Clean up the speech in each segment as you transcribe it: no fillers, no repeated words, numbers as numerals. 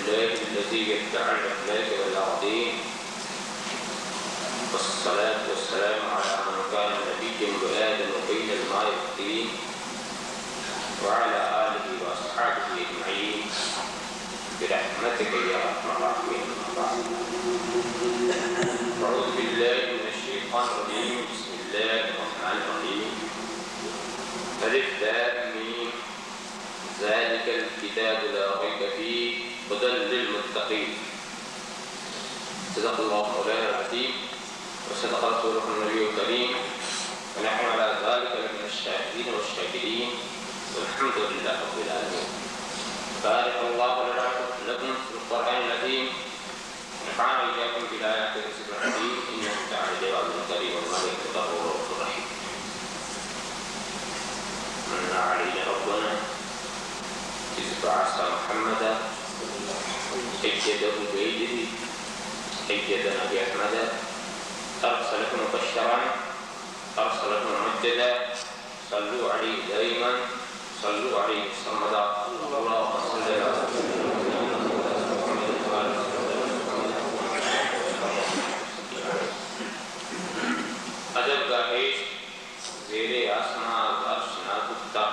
لله الذي يفتح الأفلاك والأرضين، والصلاة والسلام على من كان نبيا وآدم بين الماء والطين، وعلى آله وأصحابه أجمعين برحمتك يا أرحم الراحمين. أعوذ بالله من الشيطان الرجيم. بسم الله الرحمن الرحيم. ألف لام ميم. ذلك الكتاب لا ريب فيه هدى للمتقين. صدق الله مولانا العظيم وصدق رسوله النبي الكريم، ونحن على ذلك من الشاهدين والشاكرين، والحمد لله رب العالمين. بارك الله لنا لكم في القرآن العظيم، ونفعنا إياكم بالآيات والذكر الحكيم، إنه تعالى جواد كريم وملك غفور رحيم. من علينا ربنا إذ بعث محمدا أيده بيده أيدنا بأحمد، أرسله مبشرا أرسله ممجدا، صلوا عليه دائما صلوا عليه سرمدا. اللهم صل على ادب کا عشق زیر آسمان عرش نہ گفتہ،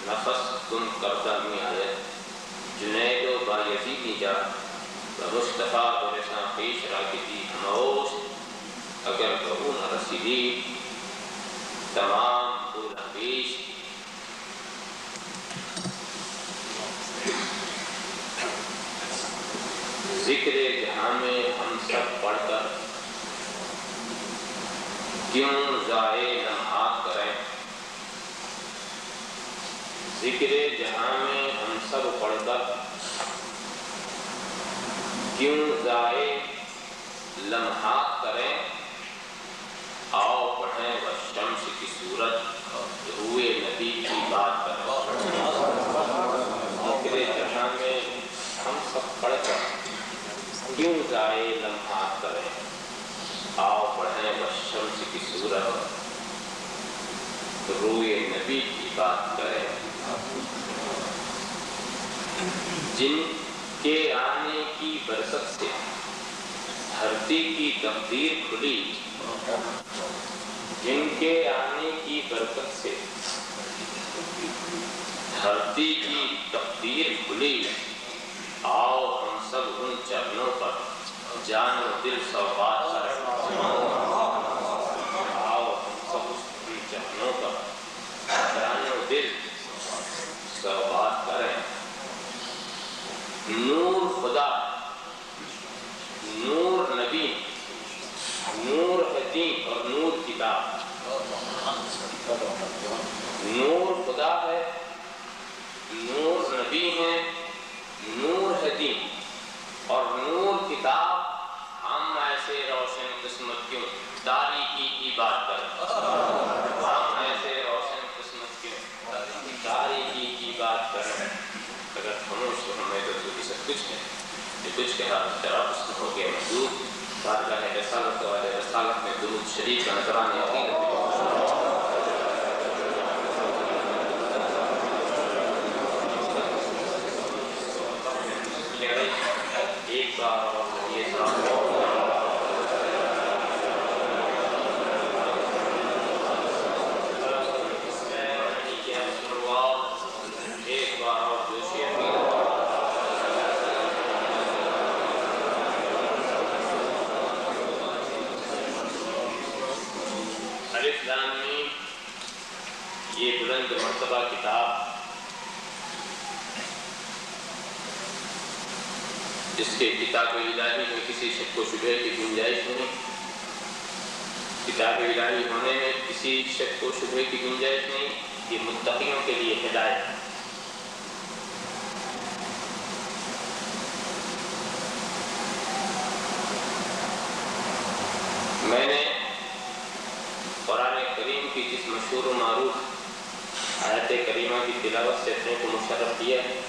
نفس تم کردہ می آیت جنید و بایزیدی جا، مصطفیٰ و رسان خیش راکتی ہموست، اگر بہو نہ رسیدی تمام پول حقیش. ذکر جہاں میں ہم سب پڑھ کر کیوں ضائع لمحات کریں؟ ذکر جہاں میں ہم سب پڑھ کر کیوں ضائع لمحات کریں؟ آؤ پڑھیں والشمس کی صورت روئے نبی کی بات کریں. ذکر جہاں میں ہم سب پڑھ کر کیوں ضائع لمحات کریں؟ آؤ پڑھیں والشمس کی صورت روئے نبی کی بات کریں. جن کے آنے کی برکت سے دھرتی کی تقدیر کھلی، جن کے آنے کی برکت سے دھرتی کی تقدیر کھلی، آؤ ہم سب ان چرنوں پر جان و دل سوغات کریں. آؤ ہم سب ان چرنوں پر جان و دل سوغات کریں. نور خدا، نور نبی، نور حدیم اور نور کتاب. نور خدا ہے، نور نبی ہے، نور حدیم اور نور کتاب. ہم ایسے روشن قسمت کیوں تاریکی کی بات کریں؟ ہم ایسے روشن قسمت کیوں تاریکی کی بات کریں؟ اگر خاموش تو ہمیں تو سب کچھ ہے، جو کچھ کہا طرف اس ہو گیا محدود. بارگاہ رسالت والے رسالت میں درود شریف کا نذران یقین ایک بار اور یہ سلام ایک بار اور دوسری الف لام میم. یہ بلند مرتبہ کتاب جس کے کتاب الہی میں کسی شک و شبہ کی گنجائش نہیں، کتاب الہی ہونے میں کسی شک و شبہ کی گنجائش نہیں. یہ متقیوں کے لیے ہدایت ہے. میں نے قرآن کریم کی جس مشہور و معروف آیت کریمہ کی تلاوت سے اپنے کو مشرف کیا ہے،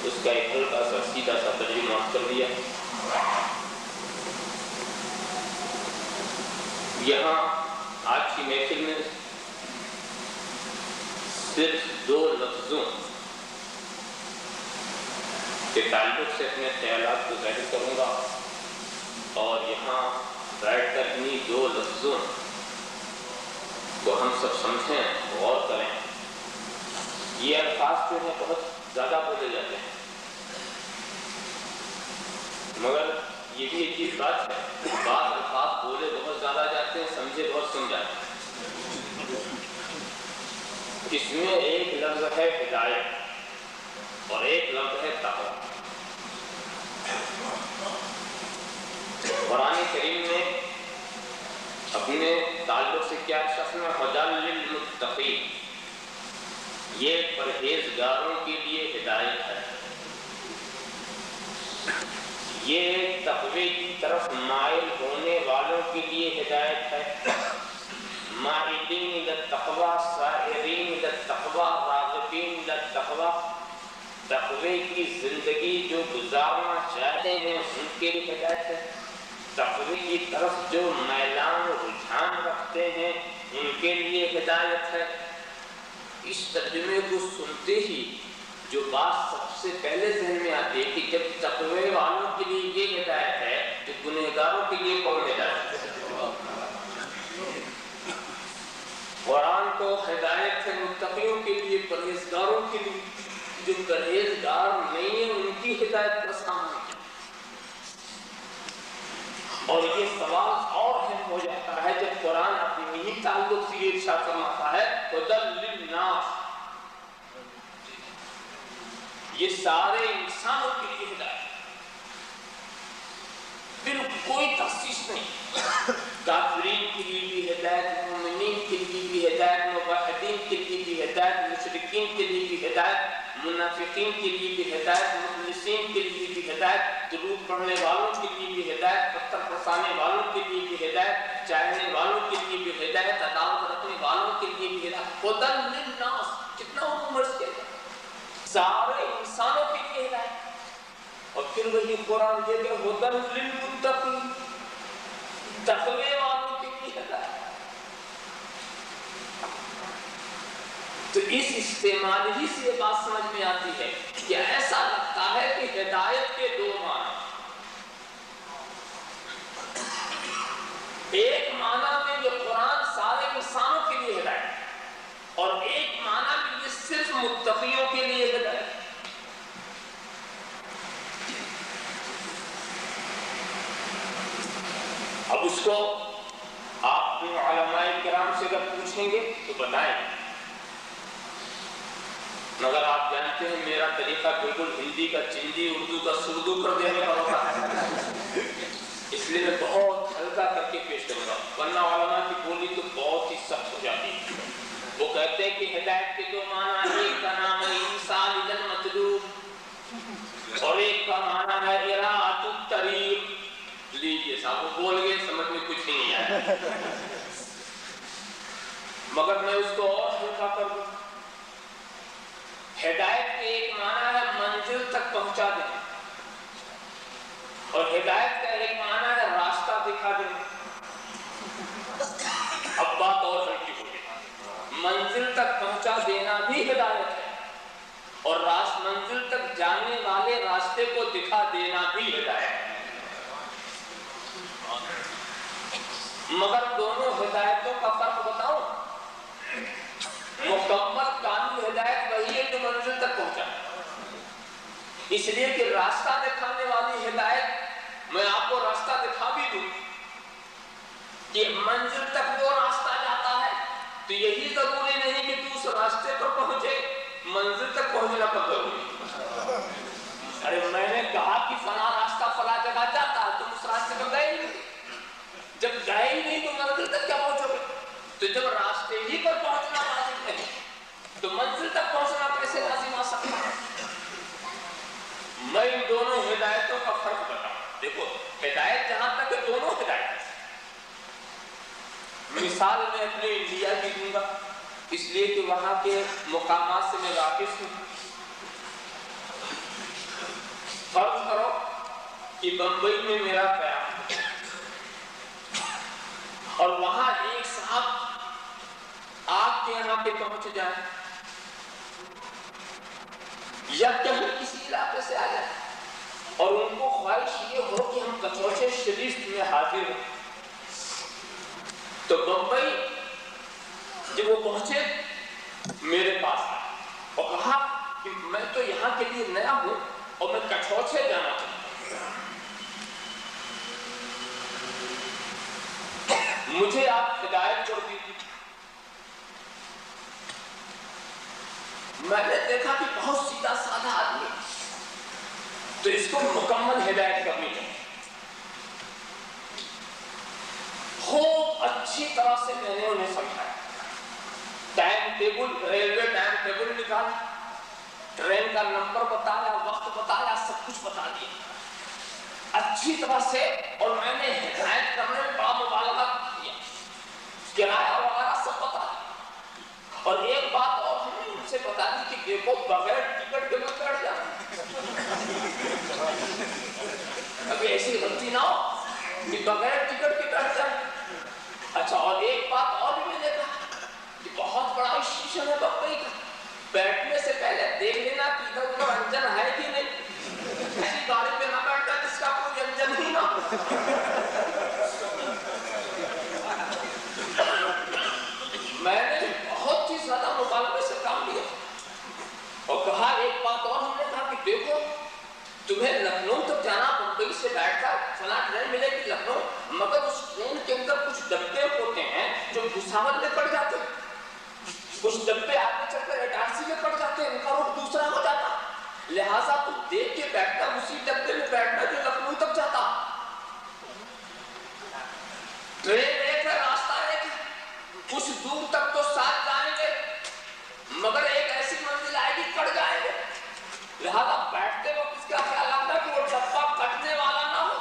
اس کا ایک ہلکا سا سیدھا سا ترجمہ کر دیا. یہاں آج کی محفل میں صرف دو لفظوں کے تعلق سے اپنے خیالات کو ظاہر کروں گا، اور یہاں بیٹھ کر انہیں دو لفظوں کو ہم سب سمجھیں، غور کریں۔ یہ الفاظ جو ہیں بہت زیادہ بولے جاتے ہیں، مگر یہ بھی ایک چیز بات ہے، بعض الفاظ بولے بہت زیادہ جاتے ہیں، سمجھے بہت کم جاتے ہیں۔ اس میں ایک لفظ ہے ہدایت اور ایک لفظ ہے تقویٰ۔ قرآن کریم نے اپنے تعلق سے کیا شخص میں ہدی للمتقین، یہ پرہیزگاروں کے لیے ہدایت ہے، یہ تقوی کی طرف مائل ہونے والوں کے لیے ہدایت ہے، مائلین الی التقوی سائرین الی التقوی راغبین الی التقوی، تقوی کی زندگی جو گزارنا چاہتے ہیں ان کے لیے ہدایت ہے، تقوی کی طرف جو میلان و رجحان رکھتے ہیں ان کے لیے ہدایت ہے۔ اس ترجمے کو سنتے ہی جو بات سب سے پہلے ذہن میں آتی ہے کہ جب تقوی والوں کے لیے یہ ہدایت ہے تو گنہگاروں کے لیے کون ہدایت ہے؟ قرآن تو ہدایت ہے متقیوں کے لیے، پرہیزگاروں کے لیے، جو پرہیزگار نہیں ہیں ان کی ہدایت کا سامنا ہے۔ اور یہ سوال اور اہم ہو جاتا ہے جب قرآن اپنے ہی تعلق سے یہ ارشاد فرماتا ہے ہدی للناس، یہ سارے انسانوں کے لیے ہدایت ہے، بالکل کوئی تخصیص نہیں، کافرین کے لیے بھی ہدایت، مومنین کے لیے بھی ہدایت، موحدین کے لیے بھی ہدایت، مشرکین کے لیے بھی ہدایت، منافقین کے لیے بھی ہدایت، مخلصین کے لیے بھی ہدایت، درود پڑھنے والوں کے لیے بھی ہدایت، پتھر برسانے والوں کے لیے بھی ہدایت، چاہنے والوں کے لیے بھی ہدایت، عداوت رکھنے والوں کے لیے بھی ہدایت۔ ہدی للناس، کتنا عمر سے سارے انسانوں کے لیے ہدایت۔ اور پھر وہی قرآن یہ کہ ہدی للمتقین، تقوی والوں کے لیے ہدایت۔ تو اس استعمال ہی سے یہ بات سمجھ میں آتی ہے کہ ایسا لگتا ہے کہ ہدایت کے دو معنی، ایک معنی میں جو قرآن سارے انسانوں کے لیے ہدایت، اور ایک معنی میں یہ صرف متقیوں کے لیے ہدایت۔ اب اس کو آپ علماء کرام سے اگر پوچھیں گے تو بتائیں، مگر آپ جانتے ہیں میرا طریقہ بالکل ہندی کا چندی، اردو کا سردو کر دینے کا ہوتا ہے، اس لیے میں بہت ہلکا کر کے پیش کروں گا، ورنہ علماء کی بولی تو بہت ہی سخت ہو جاتی ہے۔ وہ کہتے ہیں کہ ہدایت کے دو معنی، ایک کا نام ہے انسان الی المطلوب اور ایک کا معنی ہے اراۃ الطریق۔ لیجیے صاحب، وہ بول گئے سمجھ میں کچھ ہی نہیں آیا، مگر میں اس کو اور ہلکا کر دوں۔ ہدایت کے ایک معنی ہے منزل تک پہنچا دینا، اور ہدایت کا ایک معنی ہے راستہ دکھا دینا۔ اب بات اور ہلکی ہو گئی، منزل تک پہنچا دینا بھی ہدایت ہے، اور منزل تک جانے والے راستے کو دکھا دینا بھی ہدایت ہے۔ مگر دونوں ہدایتوں کا فرق بتاؤں، مکمل کامل ہدایت وہی ہے جو منزل تک پہنچا، اس لیے کہ راستہ دکھانے والی ہدایت میں آپ کو راستہ دکھا بھی دوں کہ منزل تک وہ راستہ جاتا ہے تو یہی ضروری نہیں کہ تو اس راستے پر پہنچے، منزل تک پہنچنا پر ضروری۔ ارے میں نے کہا کہ فلاں راستہ فلاں جگہ جاتا ہے، تم اس راستے پر گئے نہیں، جب گئے ہی نہیں تو منزل تک کیا پہنچو گے؟ تو جب راستے ہی پر پہنچنا لازم ہے تو منزل تک پہنچنا کیسے لازم آ سکتا ہے؟ میں ان دونوں ہدایتوں کا فرق بتاؤں۔ دیکھو، ہدایت جہاں تک ہے دونوں ہدایت، مثال میں اپنے انڈیا کی دوں گا اس لیے کہ وہاں کے مقامات سے میں واقف ہوں۔ فرض کرو کہ بمبئی میں میرا قیام ہے اور وہاں ایک صاحب آپ کے یہاں پہ پہنچ جائیں یا کہیں کسی علاقے سے آ جائیں اور ان کو خواہش یہ ہو کہ ہم کچوچے شریف میں حاضر ہوں. تو بمبئی جب وہ پہنچے میرے پاس اور کہا کہ میں تو یہاں کے لیے نیا ہوں اور میں کچوچے جانا چاہتا ہوں، مجھے آپ ہدایت کر دیجیے. میں نے دیکھا کہ بہت سیدھا سادہ آدمی، تو اس کو مکمل ہدایت کرنی چاہیے. خوب اچھی طرح سے میں نے انہیں سمجھایا. Time table, railway time table نکالا، ٹرین کا نمبر بتایا، وقت بتایا، سب کچھ بتا دیا اچھی طرح سے. اور میں نے ہدایت کرنے میں بڑا مبالغہ کیا، کرایہ وغیرہ سب بتا دیا. اور ایک بات اور ہم نے ان سے بتا دی کہ دیکھو بغیر ٹکٹ کے مت بیٹھ جانا، ابھی ایسی غلطی نہ ہو کہ بغیر ٹکٹ کے بیٹھ جانا. اچھا، اور ایک بات اور بھی میں نے کہا کہ بہت بڑا اسٹیشن ہے بمبئی کا، بیٹھنے سے پہلے دیکھ لینا کہ ادھر ادھر انجن ہے کہ نہیں. ایسی گاڑی پہ نہ بیٹھتا جس کا کوئی انجن ہی نہ. میں نے بہت ہی زیادہ مبالغے سے کام لیا اور کہا ایک بات اور ہم نے کہا کہ دیکھو تمہیں لکھنؤ تک جانا، بمبئی سے بیٹھ کر فلاں ٹرین ملے گی لکھنؤ، مگر اس ٹرین کے اندر کچھ ڈبے ہوتے ہیں جو بھساول میں پڑ جاتے ہیں، کچھ ڈبے آگے چل کر اٹارسی میں پڑ جاتے ہیں، ان کا روٹ دوسرا ہو جاتا. لہٰذا تم دیکھ کے بیٹھنا، اسی ڈبے میں بیٹھنا جو لکھنؤ تک جاتا. ٹرین ایک ہے، راستہ ایک ہے، کچھ دور تک تو ساتھ جائیں گے مگر ایک ایسی منزل آئے گی کٹ جائیں گے. لہذا بیٹھتے وقت اس کا خیال رکھنا کہ وہ ڈبہ کٹنے والا نہ ہو،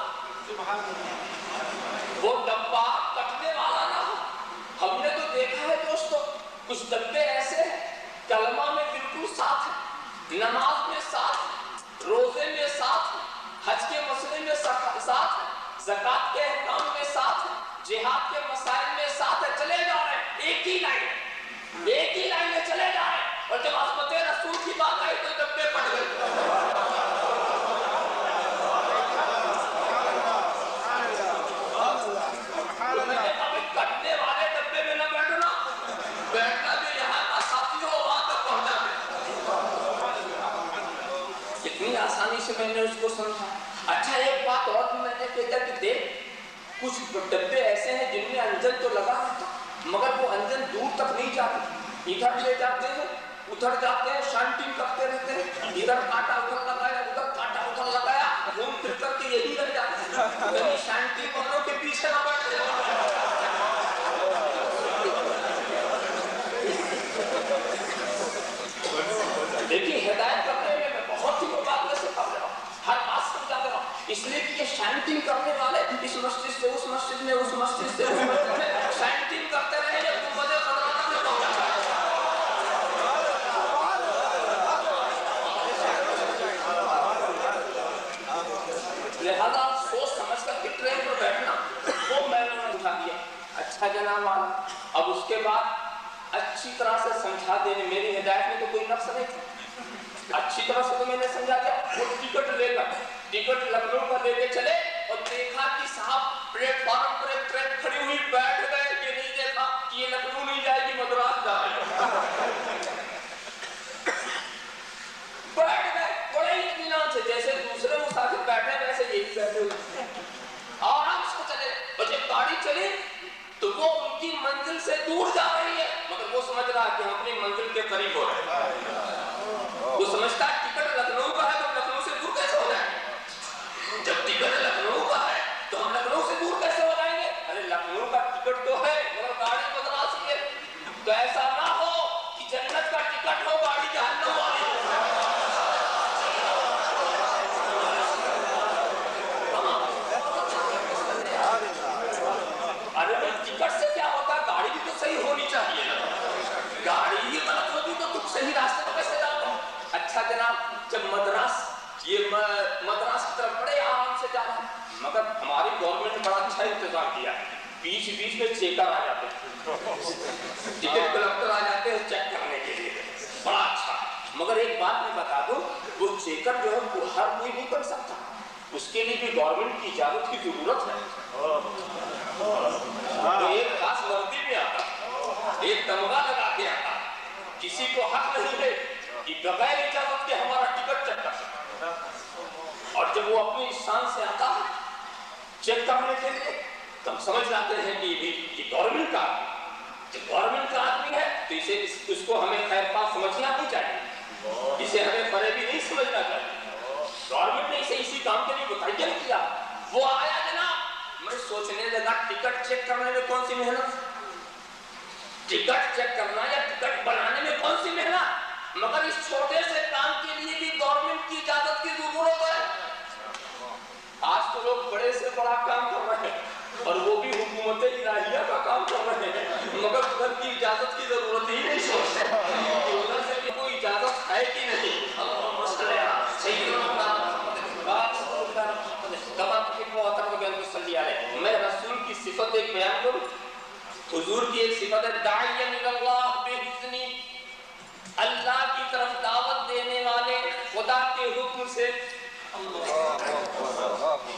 وہ ڈبہ کٹنے والا نہ ہو. ہم نے تو دیکھا ہے دوستو، کچھ ڈبے ایسے ہیں کلمہ میں بالکل ساتھ ہے، نماز میں ساتھ ہے، روزے میں ساتھ ہے، حج کے مسئلے میں ساتھ ہے، زکوٰۃ کے احکام میں ساتھ ہے، جہاد کے مسائل میں ساتھ ہے. چلے جا رہے ہیں ایک ہی لائن میں چلے جا رہے ہیں، اور جب عظمت رسول کی بات آئی تو ڈبے پڑ گئے. کٹنے والے ڈبے میں نہ بیٹھنا، بیٹھنا جو یہاں کا ساتھی ہو وہاں تک پہنچا دے. کتنی آسانی سے میں نے اس کو سمجھا. اچھا، ایک بات اور بھی میں نے کہا کہ دیکھ کچھ ڈبے ایسے ہیں جن میں انجن تو لگا رہتا مگر وہ انجن دور تک نہیں جاتے، ادھر لے جاتے ہیں ادھر جاتے ہیں، شانٹنگ کرتے رہتے ہیں، ادھر کاٹا ادھر لگایا، ادھر کاٹا ادھر لگایا، گھوم پھر کر کے یہی رہ جاتے ہیں. کہیں شانٹنگ والوں کے پیچھے نہ بیٹھتے. دیکھیے ہدایت کرنے میں بہت ہی مبالغے سے کر رہا ہوں، ہر بات سمجھا دے رہا ہوں، اس لیے کہ یہ شانٹنگ کرنے والے اس مسجد سے اس مسجد میں، اس مسجد سے اس مسجد میں شانٹنگ کرتے رہے ہیں، گنبد خضرا میں پہنچا ہے. لہذا سوچ سمجھ کر کہ ٹرین پر بیٹھنا وہ میں نے اٹھا دیا. اچھا جناب والا، اب اس کے بعد اچھی طرح سے سمجھا دینے، میری ہدایت میں تو کوئی نقص نہیں تھا، اچھی طرح سے تو میں نے سمجھا دیا. وہ ٹکٹ لے کر ٹکٹ لکھنؤ کا لے کے چلے اور دیکھا کہ صاحب پلیٹ فارم پر ایک ٹرین کھڑی ہوئی، بیٹھ گئے. یہ نہیں دیکھا کہ یہ لکھنؤ نہیں جائے گی، مدراس جائے گی. بیٹھ گئے بڑے اطمینان سے، جیسے دوسرے مسافر بیٹھے ویسے یہی بیٹھے ہوئے آرام سے چلے. اور جب گاڑی چلی تو وہ ان کی منزل سے دور جا رہی ہے مگر وہ سمجھ رہا ہے کہ ہم اپنی منزل کے قریب ہو رہے ہیں. وہ سمجھتا ہے ٹکٹ لکھنؤ کا ہے تو ہم لکھنؤ سے دور کیسے ہو جائیں گے. جب ٹکٹ لکھنؤ کا ہے تو ہم لکھنؤ سے دور کیسے ہو جائیں گے. ارے لکھنؤ کا ٹکٹ تو ہے مگر گاڑی مدراس ہے. تو ایسا نہ ہو کہ جنت کا ٹکٹ ہو گاڑی جہنم والی. ارے ٹکٹ سے کیا ہوتا ہے، گاڑی بھی تو صحیح ہونی چاہیے نا. گاڑی ہی غلط ہوتی تو تم صحیح راستے پر کیسے جاؤ. اچھا جناب، جب مدراس کی طرف بڑے آرام سے جا رہا ہے مگر ہماری گورنمنٹ نے بڑا اچھا انتظام کیا. بیچ میں چیکر آ جاتے ہیں، ٹکٹ کلکٹر آ جاتے ہیں چیک کرنے کے لیے، بڑا اچھا. مگر ایک بات میں بتا دوں، وہ چیکر جو ہے وہ ہر کوئی نہیں بن سکتا. اس کے لیے بھی گورنمنٹ کی اجازت کی ضرورت ہے. تو ایک خاص وردی میں آتا, ایک تمغہ لگا کے آتا, کسی کو حق نہیں ہے کہ بغیر اجازت کے ہمارا ٹکٹ چیک کر سکتا. اور جب وہ اپنی شان سے آتا ہے چیک کرنے کے لیے تو ہم سمجھ جاتے ہیں کہ یہ گورنمنٹ کا آدمی, جب گورنمنٹ کا آدمی ہے تو اس کو ہمیں خیر خواہ سمجھنا نہیں چاہیے, اسے ہمیں فریبی نہیں سمجھنا چاہیے. گورنمنٹ نے اسے اسی کام کے لیے متعین کیا. وہ آیا جناب, میں سوچنے لگا ٹکٹ چیک کرنے میں کون سی محنت, ٹکٹ چیک کرنا یا ٹکٹ بنانے میں کون سی محنت, مگر اس چھوٹے سے کام کے لیے بھی گورنمنٹ کی اجازت کی ضرورت ہے. آج تو لوگ بڑے سے بڑا کام کر رہے ہیں اور وہ بھی حکومت الہیہ کا کام کر رہے ہیں, مگر ادھر کی اجازت کی ضرورت ہی نہیں سوچتے کہ ادھر سے بھی کوئی اجازت ہے کہ نہیں. میں رسول کی صفت ایک بیان کروں. حضور کی ایک صفت ہے داعیا اللہ باذنی, اللہ کی طرف دعوت دینے والے خدا کے حکم سے.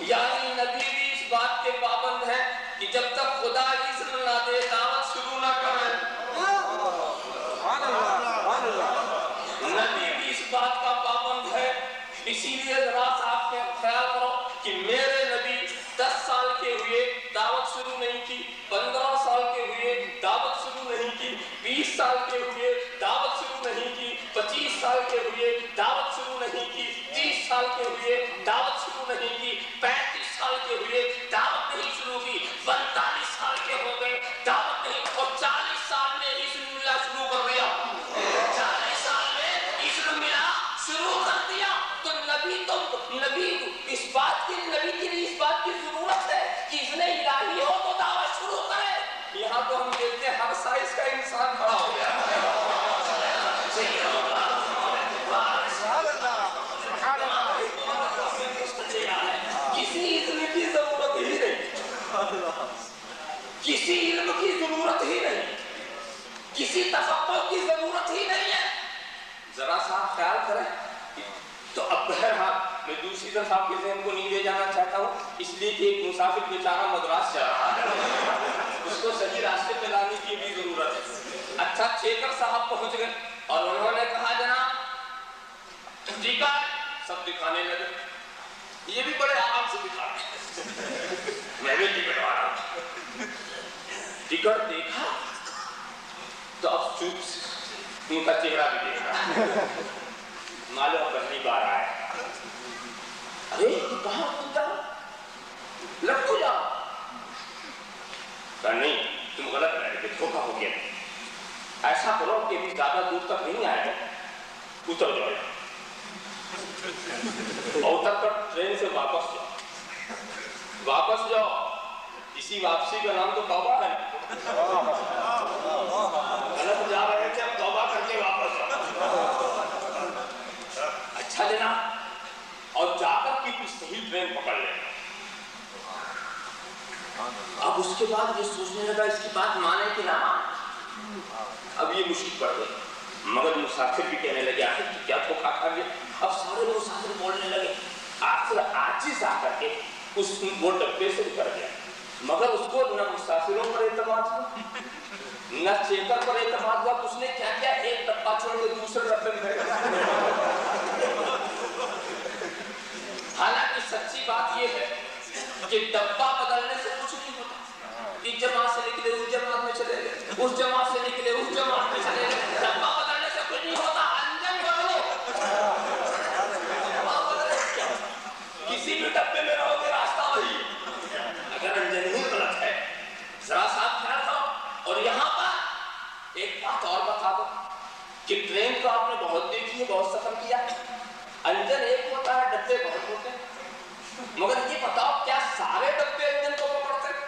یعنی نبی بھی اس بات کے پابند ہے کہ جب تک خدا اذن نہ دے دعوت شروع نہ کریں. نبی بھی اس بات کا پابند ہے. اسی لیے ذرا سا آپ خیال کرو کہ میرے نبی 10 سال کے ہوئے دعوت شروع نہیں کی, 15 سال کے ہوئے دعوت شروع نہیں کی, 20 سال کے ہوئے دعوت شروع نہیں کی, 25 سال کے ہوئے دعوت شروع نہیں کی, 30 سال کے ہوئے دعوت شروع نہیں کی, 35 سال کے ہوئے دعوت نہیں شروع کی, 45 سال کے ہو گئے دعوت نہیں, اور 40 سال میں اذن ملا شروع کر دیا. 40 سال میں اذن ملا شروع کر دیا. تو نبی اس بات کے لیے اس بات کی ضرورت ہے کہ اذن الہی ہو تو دعوت شروع کرے. یہاں تو ہم دیکھتے ہیں ہر سائز کا انسان کھڑا ہو گیا. کسی اذن کی ضرورت ہی نہیں, کسی علم کی ضرورت ہی نہیں, کسی تفقہ کی ضرورت ہی نہیں ہے. ذرا سا خیال کریں. تو اب بہرحال میں دوسری طرف آپ کے ذہن کو نہیں لے جانا چاہتا ہوں, اس لیے کہ ایک مسافر بیچارہ مدراس جا رہا ہے, اس کو صحیح راستے پہ لانے کی بھی ضرورت ہے. اچھا, چیکر صاحب پہنچ گئے اور انہوں نے کہا جناب ٹکٹ, سب دکھانے لگے. یہ بھی بڑے آرام سے دکھا رہے, میں بھی ٹکٹ آ رہا ہوں. ٹکٹ دیکھا تو اب چوپ ان کا چہرہ بھی دیکھا, معلوم پہلی بار آئے. ارے کہاں پہنچا, لٹکو جاؤ. کہا نہیں تم غلط بیٹھ گئے, دھوکہ ہو گیا. ایسا کرو کہ بھی زیادہ دور تک نہیں آئے, اتر جاؤ اور اتر کر ٹرین سے واپس جاؤ. واپس جاؤ, اسی واپسی کا نام تو توبہ ہے. غلط جا رہے تھے, اب توبہ کر کے واپس جاؤ. اچھا جناب, اور جا کر کی کچھ صحیح ٹرین پکڑ لیں. اب اس کے بعد یہ سوچنے لگا اس کی بات مانے کہ نہ مانے. اب یہ مشکل پڑ گئی, مگر مسافر بھی کہنے لگے آخر کیا دھوکہ کھا گیا. اب سارے مسافر بولنے لگے. آخر عاجز آ کر کے وہ ڈبے سے اتر گیا, مگر اس کو نہ مسافروں پر اعتماد ہوا نہ چیکر پر اعتماد ہوا. اس نے کیا کیا, ایک ڈبہ چھوڑ کے دوسرے ڈبے میں بیٹھ گیا. حالانکہ سچی بات یہ ہے کہ ڈبہ بدلنے سے کچھ نہیں ہوتا. اس جماعت سے نکلے اس جماعت میں چلے گئے, اس جماعت سے نکلے اس جماعت میں چلے گئے. ڈبہ بدلنے سے کچھ نہیں ہوتا, انجن بدلو. کسی بھی ڈبے میں رہو گے راستہ وہی, اگر انجن ہی غلط ہے. ذرا سا خیال کرو. اور یہاں پر ایک بات اور بتا دو کہ ٹرین تو آپ نے بہت دیکھی ہے, بہت سفر کیا ہے. انجن ایک ہوتا ہے, ڈبے بہت ہوتے ہیں, مگر یہ بتاؤ کیا سارے ڈبے انجن کو پکڑتے ہیں؟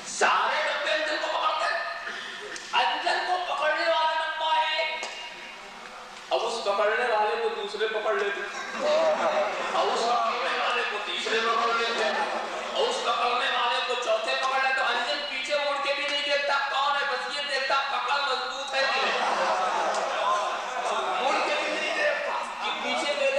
سارے ڈبے انجن کو پکڑتے ہیں؟ انجن کو پکڑنے والا ڈبہ ہے, اب اس پکڑنے والے کو دوسرے پکڑ لیتے, اور اس پکڑنے والے کو تیسرے پکڑ لیتے, اور اس پکڑنے والے کو چوتھے پکڑ لیتے. انجن پیچھے مڑ کے بھی نہیں دیکھتا کون ہے, بس یہ دیکھتا پکڑ مضبوط ہے کہ مڑ کے بھی نہیں دیکھتا کہ پیچھے میرے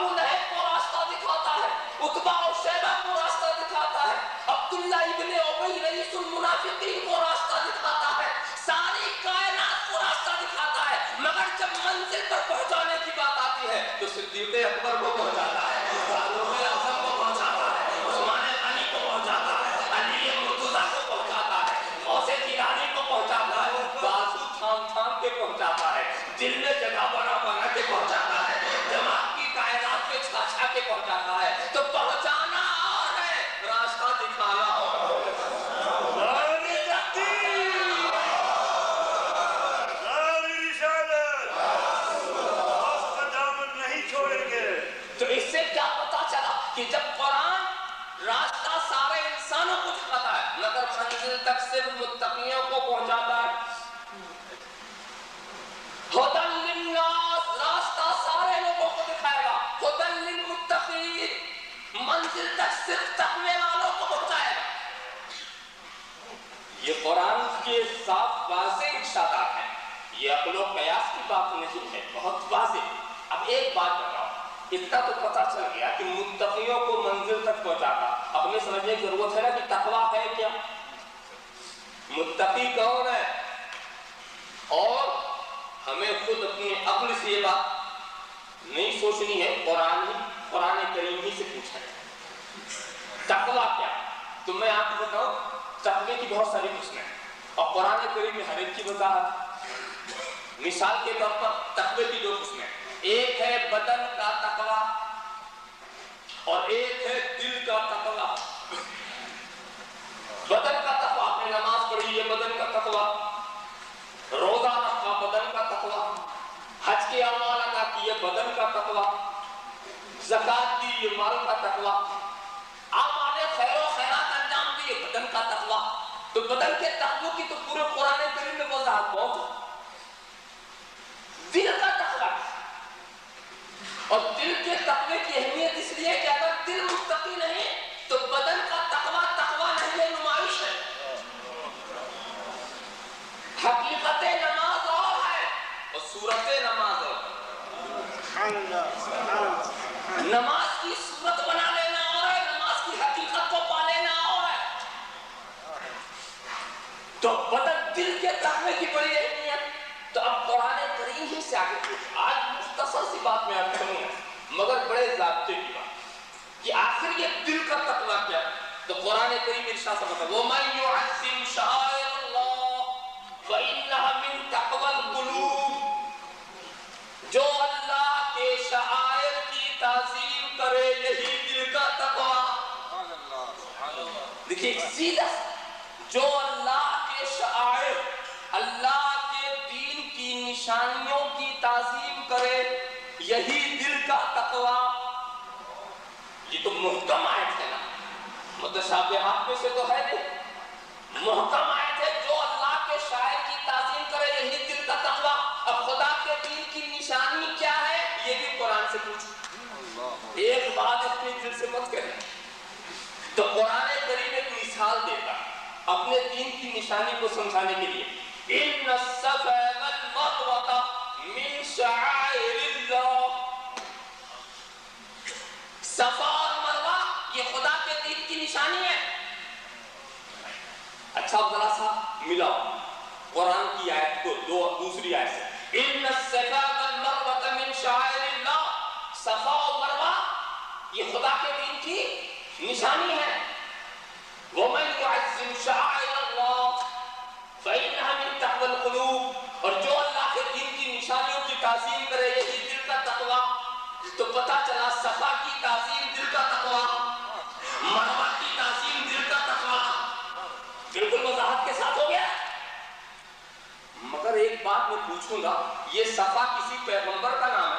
ابو لہب کو راستہ دکھاتا ہے، عتبہ اور شیبہ کو راستہ دکھاتا ہے، عبداللہ ابن ابی رئیس المنافقین کو راستہ دکھاتا ہے، ساری کائنات کو راستہ دکھاتا ہے، مگر جب منزل پر پہنچانے کی بات آتی ہے تو صدیق اکبر کو پہنچاتا ہے، فاروق اعظم کو پہنچاتا ہے، عثمان غنی کو پہنچاتا ہے، علی مرتضیٰ کو پہنچاتا ہے، غوث جیلانی کو پہنچاتا ہے، بازو تھام تھام کے پہنچاتا ہے، دل میں جگہ بنا بنا کے پہنچاتا ہے، دماغ کی کائنات میں چھا چھا کے پہنچاتا ہے، تو پہنچانا اور ہے، راستہ دکھانا اور ہے۔ تو اس سے کیا پتا چلا کہ جب قرآن راستہ سارے انسانوں کو دکھاتا ہے مگر منزل تک صرف متقیوں کو پہنچاتا ہے۔ ہدی للناس، راستہ سارے لوگوں کو دکھائے گا، ہدی للمتقین، منزل تک صرف تقوی والوں کو پہنچائے گا۔ یہ قرآن کے صاف واضح ارشادات ہیں، یہ عقل و قیاس کی بات نہیں ہے، بہت واضح۔ اب ایک بات بتاؤ، اتنا تو پتا چل گیا کہ متقیوں کو منزل تک پہنچاتا، اپنے سمجھنے کی ضرورت ہے نا کہ تقویٰ ہے کیا، متقی کون ہے، اور ہمیں خود اپنی عقل سے یہ بات نہیں سوچنی ہے، قرآن کریم ہی سے پوچھا ہے تقویٰ کیا۔ تو میں آپ کو بتاؤں تقوی کی بہت ساری قسمیں ہیں اور قرآن کریم میں ہر ایک کی وضاحت۔ مثال کے طور پر تقوی کی دو قسمیں، ایک ہے بدن کا تقویٰ اور ایک ہے دل کا تقویٰ۔ بدن کا تقویٰ، آپ نے نماز پڑھی یہ بدن کا تقویٰ، روزہ رکھا بدن کا تقویٰ، حج کے اعمال ادا کیے بدن کا تقویٰ، زکات دی یہ مال کا تقویٰ، اعمال خیر و خیرات انجام دی یہ بدن کا تقویٰ۔ تو بدن کے تقوی کی تو پورے قرآن کریم میں وضاحت بہت ہے۔ دل کا تقویٰ، اور دل کے تقوی کی اہمیت اس لیے کہ اگر دل متقی نہیں تو بدن کا تقویٰ نہیں ہے، نمائش ہے۔ حقیقت نماز اور ہے اور صورت نماز اور ہے۔ نماز کی صورت بنا لینا اور ہے، نماز کی حقیقت کو پا لینا اور ہے۔ تو بدن دل کے تقوی کی بڑی اہمیت۔ تو اب قرآن کریم ہی سے آگے پوچھ، آج مختصر سی بات میں آپ کروں گا مگر بڑے ضابطے کی بات کہ آخر یہ دل کا تقویٰ کیا ہے۔ تو قرآن کریم ارشاد فرماتا ہے وَمَن يُعَظِّمْ شَعَائِرَ اللَّهِ فَإِنَّهَا مِن تَقْوَى الْقُلُوبِ، جو اللہ کے شعائر کی تعظیم کرے یہی دل کا تقویٰ۔ دیکھیے سیدھا، جو اللہ کے شعائر، اللہ کے دین کی نشانیوں کی تعظیم کرے یہی دل کا تقویٰ۔ یہ تو محکم آیت ہے نا، متشابہات میں سے تو ہے نہیں، محکم آیت ہے، جو اللہ کے شاعر کی تعظیم کرے یہی دل کا تقویٰ۔ اب خدا کے دین کی نشانی کیا ہے یہ بھی قرآن سے پوچھو، ایک بات اپنے دل سے مت کریں۔ تو قرآن کریم ایک مثال دیتا اپنے دین کی نشانی کو سمجھانے کے لیے، ان الصفا والمروہ من شعائر اللہ، صفا اور مروہ یہ خدا کے دین کی نشانی ہے۔ اچھا ذرا سا ملاؤ قرآن کی آیت کو دوسری آیت سے، ان الصفا والمروہ من شعائر اللہ، صفا اور مروہ یہ خدا کے دین کی نشانی ہے۔ وَمَن يُعَظِّمْ شَعَائِرَ اللَّهِ فَإِنَّهَا مِن تَقْوَى الْقُلُوبِ، اور جو اللہ کے دین کی نشانیوں کی تعظیم کرے یہی دل کا تقویٰ۔ تو پتہ چلا صفا کی تعظیم دل کا تقویٰ، مروہ کی تعظیم دل کا تقویٰ، بالکل وضاحت کے ساتھ ہو گیا۔ مگر ایک بات میں پوچھوں گا، یہ صفا کسی پیغمبر کا نام ہے؟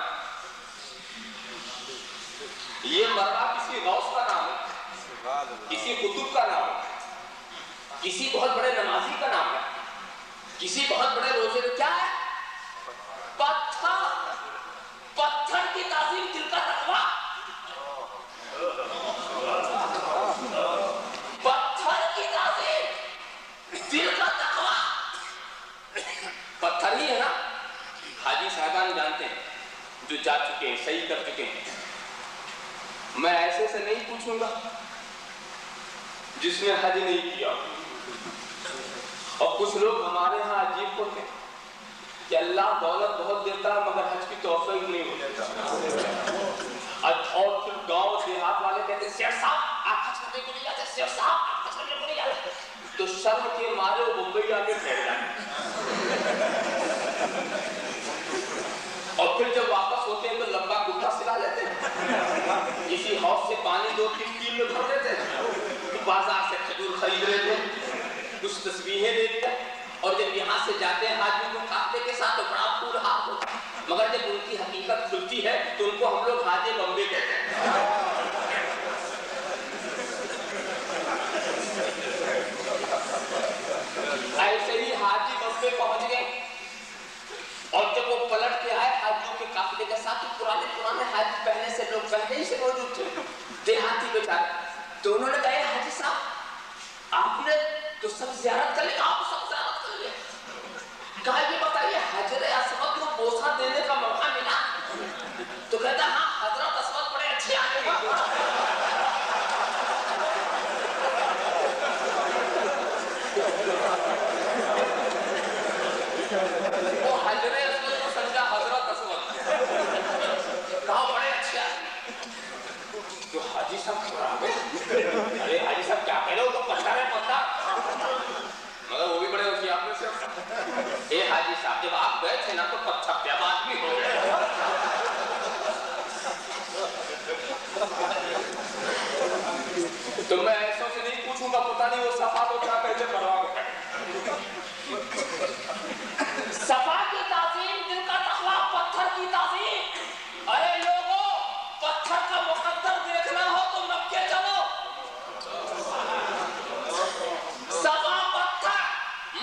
یہ مروہ کسی غوث کا نام ہے؟ کسی قطب کا نام ہے؟ کسی بہت بڑے نمازی کا نام ہے؟ کسی بہت بڑے روزے کیا ہے؟ پتھر کی تعظیم دل کا تقویٰ، پتھر کی تعظیم دل کا تقویٰ۔ پتھر ہی ہے نا، حاجی صاحبان جانتے ہیں جو جا چکے ہیں، صحیح کر چکے ہیں، میں ایسے سے نہیں پوچھوں گا جس نے حج نہیں کیا. اور کچھ لوگ ہمارے ہاں عجیب ہوتے ہیں کہ اللہ دولت بہت دیتا ہے مگر حج کی توفیق نہیں ہو دیتا. اور پھر گاؤں دیہات والے کہتے ہیں سیٹ صاحب آپ حج کرنے کو نہیں جاتے, سیٹ صاحب آپ حج کرنے کو نہیں جاتے. تو شرم کے مارے وہ بمبئی آ کے ٹھہر جاتے. اور پھر جب واپس ہوتے ہیں تو لمبا گٹھا سلا لیتے ہیں, اسی حوض سے پانی 2-3 کیل میں بھر دیتے ہیں, بازار سے کھجور خرید لیتے ہیں, کچھ تسبیحیں دے دیا. اور جب یہاں سے جاتے ہیں حاجی کو قافلے کے ساتھ تو بڑا پھول ہاتھ ہوتا ہے, مگر جب ان کی حقیقت کھلتی ہے تو ان کو ہم لوگ حاجی بمبے کہتے ہیں. ایسے ہی حاجی بمبے پہنچ گئے اور جب وہ پلٹ کے آئے حاجیوں کے قافلے کے ساتھ, پرانے حاجی پہلے سے لوگ پہلے ہی سے موجود تھے, دیہاتی بیچارے. تو انہوں نے کہا حاجی صاحب آپ نے تو سب زیارت کر لیا, آپ سب زیارت کر لیا. کہا یہ بتائیے حجر اسود کو بوسہ دینے کا موقع ملا؟ تو کہتا ہاں حضرت اسود بڑے اچھے آئے ہیں. وہ حجر اسود کو سمجھا حضرت اسود, کہا بڑے اچھے آئے. تو حاجی صاحب گھبرا گئے, ارے حاجی صاحب کیا کہہ رہے ہو, تو پتھر ہے پتھر. مگر وہ بھی بڑے ہوشیار میں سے, اے حاجی صاحب جب آپ گئے تھے نا تو پتھر پہ اب آدمی ہو گئے. تو میں ایسوں سے نہیں پوچھوں گا, پتہ نہیں وہ صفا کو کیا کہتے پرواہ ہے. صفا کی تعظیم, دل کا تقویٰ, پتھر کی تعظیم. ارے لوگوں پتھر کا مقدر دیکھنا ہو تو مکے چلو. صفا پتھر,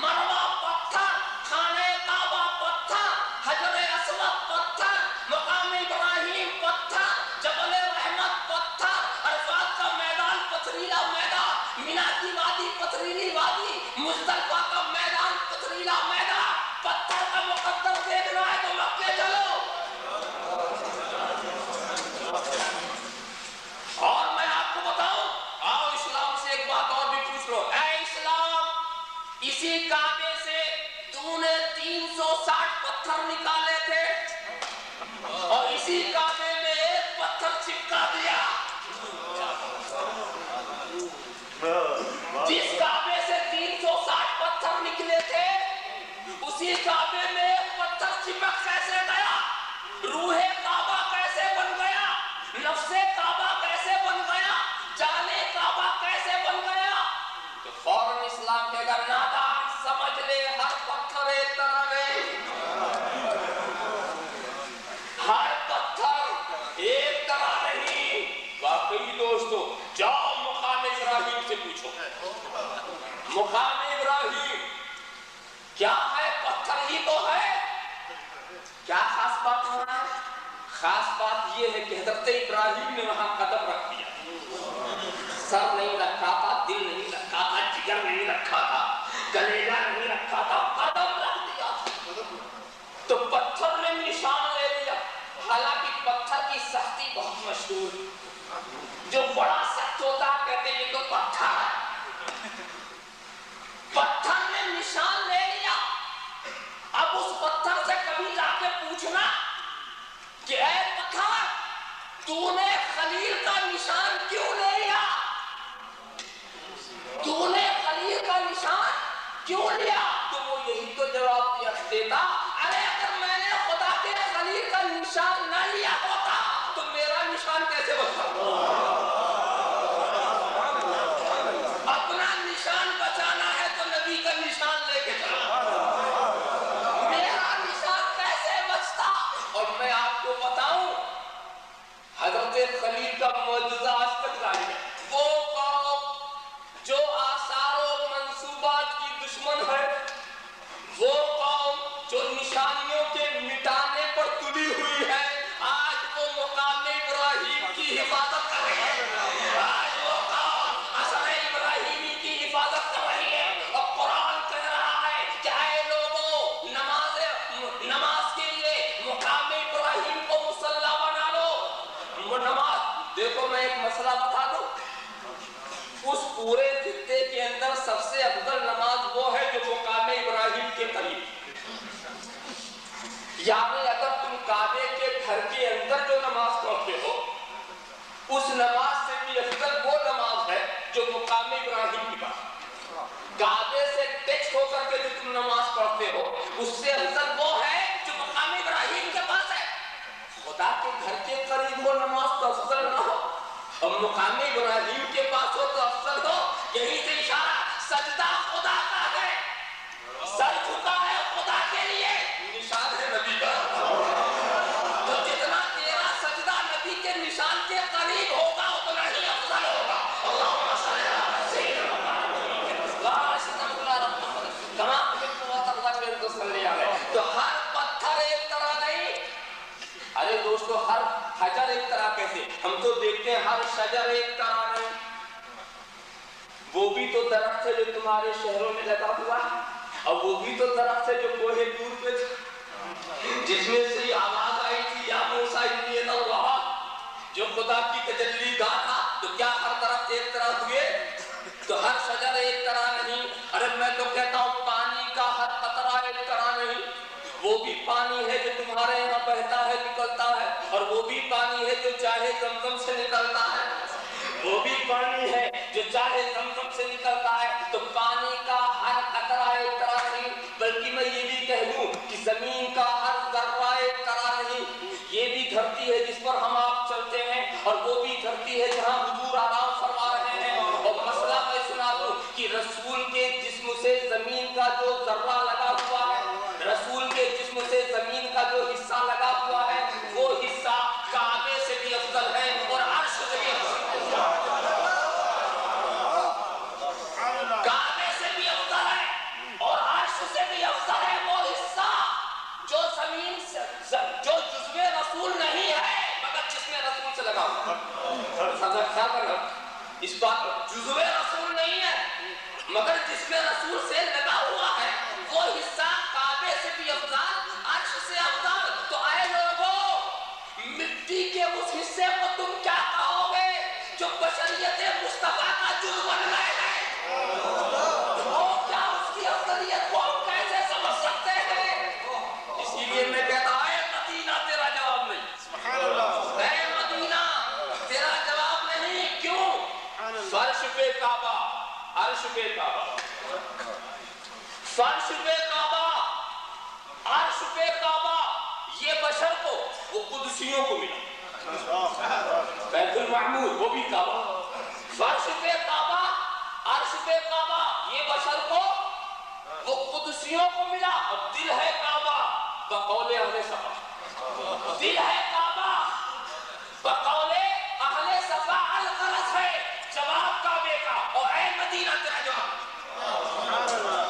مروہ پتھر, خانہ کعبہ پتھر, حجر اسود پتھر, مقام ابراہیم پتھر, جبل رحمت پتھر, عرفات کا میدان پتھریلا میدان, مینا کی وادی پتھریلی وادی, مزدلفہ کا میدان پتھریلا میدان. پتھر کا مقدر دیکھنا ہے تو مکے چلو. اور میں آپ کو بتاؤں, آؤ اسلام سے ایک بات اور بھی پوچھ لو. اے اسلام, اسی کعبے سے تو نے 360 پتھر نکالے تھے اور اسی کعبے میں ایک پتھر چپکا دیا. جس کعبے سے 360 پتھر نکلے تھے اسی کعبے میں ایک پتھر چپک کیسے گیا؟ روح کعبہ کیسے بن گیا؟ نفس کعبہ کیسے بن گیا؟ جانے کعبہ کیسے بن گیا؟ تو فوراً اسلام کے اگر نادان سمجھ لے ہر پتھر ایک طرح ہے, ہر پتھر ایک طرح نہیں. واقعی دوستو جاؤ مقام ابراہیم سے پوچھو, مقام ابراہیم کیا ہے؟ پتھر ہی تو ہے. کیا خاص بات ہو رہا ہے؟ خاص بات یہ ہے کہ حضرت ابراہیم نے وہاں قدم رکھ دیا. سر نہیں رکھا تھا, دل نہیں رکھا تھا, جگر نہیں رکھا تھا, کلیجہ نہیں رکھا تھا, قدم رکھ دیا. تو پتھر نے نشان لے لیا. حالانکہ پتھر کی سختی بہت مشہور ہے. جو بڑا سخت ہوتا ہے کہتے ہیں یہ تو پتھر ہے. پتھر نے نشان لے لیا. اب اس پتھر سے کبھی جا کے پوچھنا کہ اے پتھر تو نے خلیل کا نشان کیوں لے لیا, تو نے خلیل کا نشان کیوں لیا, تو وہ یہی تو جواب دیتا, ارے اگر میں نے خدا کے خلیل کا نشان نہ لیا ہوتا تو میرا نشان کیسے بنتا؟ اپنا نشان بچانا ہے تو نبی کا نشان لے کے چلو. میرا نشان کیسے بچتا؟ اور میں آپ کو بتاؤں حضرت خلیل کا معجزہ آج تک جاری ہے. وہ قوم جو آثار و منصوبات کی دشمن ہے, وہ قوم جو نشانیوں کے مٹانے پر تلی ہوئی ہے, آج وہ مقام ابراہیم کی حفاظت کر رہی ہے. آج وہ قوم اثر ابراہیمی کی حفاظت کر رہی ہے. اور قرآن کہہ رہا ہے کہ اے لوگوں نماز کے لیے مقام ابراہیم کو مصلی بنا لو. وہ نماز دیکھو, میں پورے خطے کے اندر سب سے افضل نماز وہ ہے جو مقام ابراہیم کے قریب. یعنی اگر تم کعبے کے گھر کے اندر جو نماز پڑھتے ہو اس نماز سے بھی افضل وہ نماز ہے جو مقام ابراہیم کے پاس. کعبے سے ٹچ ہو کر کے جو تم نماز پڑھتے ہو اس سے افضل وہ ہے جو مقام ابراہیم کے پاس ہے. خدا کے گھر کے قریب وہ نماز تو افضل نہ ہو اور مقام ابراہیم کے پاس ہو تو افضل ہو. یہی سے اشارہ سجدہ خدا کا ہے, سر جھکا ہے خدا کے لیے, نشان ہے نبی کا. تو جتنا تیرا سجدہ نبی کے نشان کے قریب ہوگا اتنا ہی افضل ہوگا. اللہم صلی علی سیدنا محمد کما تحب و ترضى. تو ہر پتھر ایک طرح نہیں. ارے دوستو ہر حجر ایک طرح کیسے؟ ہم تو دیکھتے ہیں ہر شجر ایک طرح نہیں. وہ بھی تو درخت ہے جو تمہارے شہروں میں لگا ہوا ہے, اور وہ بھی تو درخت ہے جو کوہ دور پہ جس میں سے آواز آئی تھی یا موسیٰ انی انا اللہ, جو خدا کی تجلی گاہ تھا. تو کیا ہر درخت ایک طرح ہوئے؟ تو ہر شجر ایک طرح نہیں. ارے میں تو کہتا ہوں پانی کا ہر قطرہ ایک طرح نہیں. وہ بھی پانی ہے جو تمہارے یہاں بہتا ہے نکلتا ہے, اور وہ بھی پانی ہے جو چاہے زمزم سے نکلتا ہے. وہ بھی پانی ہے جو چاہے زمزم سے نکلتا ہے. تو پانی کا ہر قطرہ ایک طرح نہیں, بلکہ میں یہ بھی کہہ دوں کہ زمین کا ہر ذرہ ایک طرح نہیں. یہ بھی دھرتی ہے جس پر ہم آپ چلتے ہیں, اور وہ بھی دھرتی ہے جہاں حضور آرام فرما رہے ہیں. اور مسئلہ میں سنا دوں کہ رسول کے جسم سے زمین کا جو ذرہ لگا ہوا ہے, رسول کے جسم سے زمین کا جو حصہ لگا ہوا ہے, وہ حصہ کعبے سے بھی افضل ہے اور عرش سے بھی افضل ہے. کعبے سے بھی افضل ہے اور عرش سے بھی افضل ہے وہ حصہ جو زمین سے جو جسم رسول نہیں ہے مگر جسم رسول سے لگا ہوا ہے. خیال کرنا اس بات پر, جزو رسول نہیں ہے مگر جسم رسول سے لگا ہوا ہے وہ حصہ کعبے سے بھی افضل, عرش سے افضل. تو اے لوگوں, مٹی کے اس حصے کو تم کیا کہو گے جو بشریت مصطفیٰ کا جزو بن گئے ہیں؟ کیا اس کی افضلیت کو ہم کیسے سمجھ سکتے ہیں؟ اسی لیے میں کہتا ہوں اے مدینہ تیرا جواب نہیں. اے مدینہ تیرا جواب نہیں. کیوں؟ فرش پہ کعبہ, عرش پہ کعبہ, فرش پہ کعبہ, عرش پہ کعبہ. یہ بشر کو, وہ قدسیوں کو ملا. بیت المعمور وہ بھی کعبہ, فرش پہ کعبہ, عرش پہ کعبہ. یہ بشر کو, وہ قدسیوں کو ملا. اب دل ہے کعبہ بقول اہل صفا, دل ہے کعبہ بقول اہل صفا الغرض ہے. جواب کعبے کا. اور اے مدینہ تیرا جواب,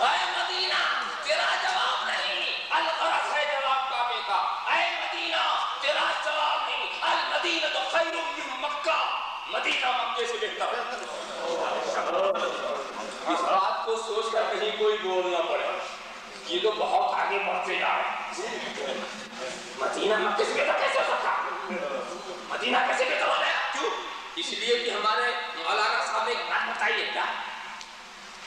اے مدینہ تیرا جواب نہیں, الغرض ہے جواب کعبے کا. اے مدینہ تیرا جواب نہیں. المدینہ تو خیر من مکہ, مدینہ مکے سے بہتر ہے. اس بات کو سوچ کر کہیں کوئی بولنا پڑے, یہ تو بہت آگے بڑھتے جا رہے ہیں. مدینہ مکے سے بہتر کیسے ہو سکتا؟ مدینہ کیسے بہتر ہو گیا؟ کیوں؟ اس لیے کہ ہمارے مولانا صاحب نے ایک بات بتائی ہے کیا